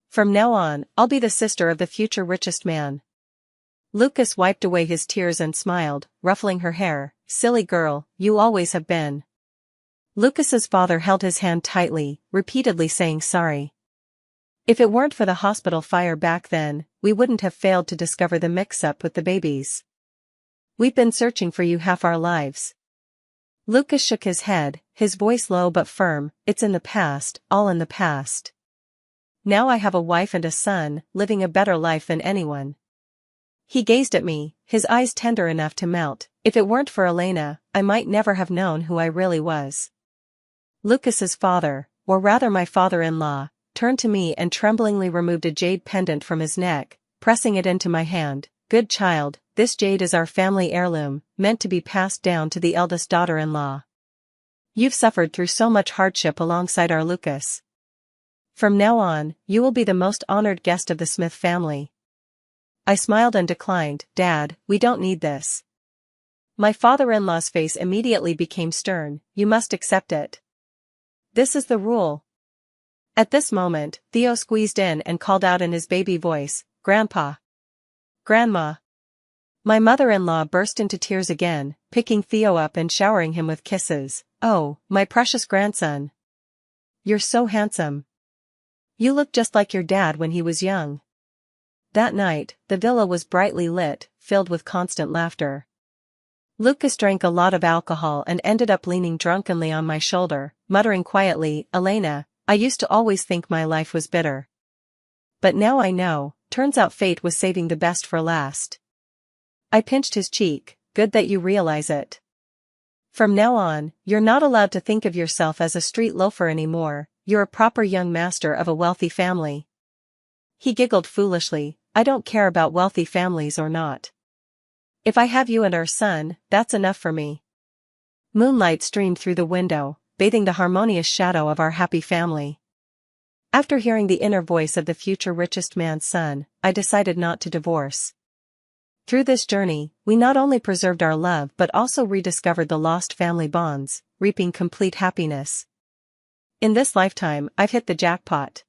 From now on, I'll be the sister of the future richest man. Lucas wiped away his tears and smiled, ruffling her hair. Silly girl, you always have been. Lucas's father held his hand tightly, repeatedly saying sorry. If it weren't for the hospital fire back then, we wouldn't have failed to discover the mix-up with the babies. We've been searching for you half our lives. Lucas shook his head, his voice low but firm. It's in the past, all in the past. Now I have a wife and a son, living a better life than anyone. He gazed at me, his eyes tender enough to melt. If it weren't for Elena, I might never have known who I really was. Lucas's father, or rather my father-in-law, turned to me and tremblingly removed a jade pendant from his neck, pressing it into my hand. Good child, this jade is our family heirloom, meant to be passed down to the eldest daughter-in-law. You've suffered through so much hardship alongside our Lucas. From now on, you will be the most honored guest of the Smith family. I smiled and declined. Dad, we don't need this. My father-in-law's face immediately became stern. You must accept it. This is the rule. At this moment, Theo squeezed in and called out in his baby voice, Grandpa. Grandma. My mother-in-law burst into tears again, picking Theo up and showering him with kisses. Oh, my precious grandson. You're so handsome. You look just like your dad when he was young. That night, the villa was brightly lit, filled with constant laughter. Lucas drank a lot of alcohol and ended up leaning drunkenly on my shoulder, muttering quietly, Elena, I used to always think my life was bitter. But now I know, turns out fate was saving the best for last. I pinched his cheek. Good that you realize it. From now on, you're not allowed to think of yourself as a street loafer anymore, you're a proper young master of a wealthy family. He giggled foolishly, I don't care about wealthy families or not. If I have you and our son, that's enough for me. Moonlight streamed through the window, bathing the harmonious shadow of our happy family. After hearing the inner voice of the future richest man's son, I decided not to divorce. Through this journey, we not only preserved our love but also rediscovered the lost family bonds, reaping complete happiness. In this lifetime, I've hit the jackpot.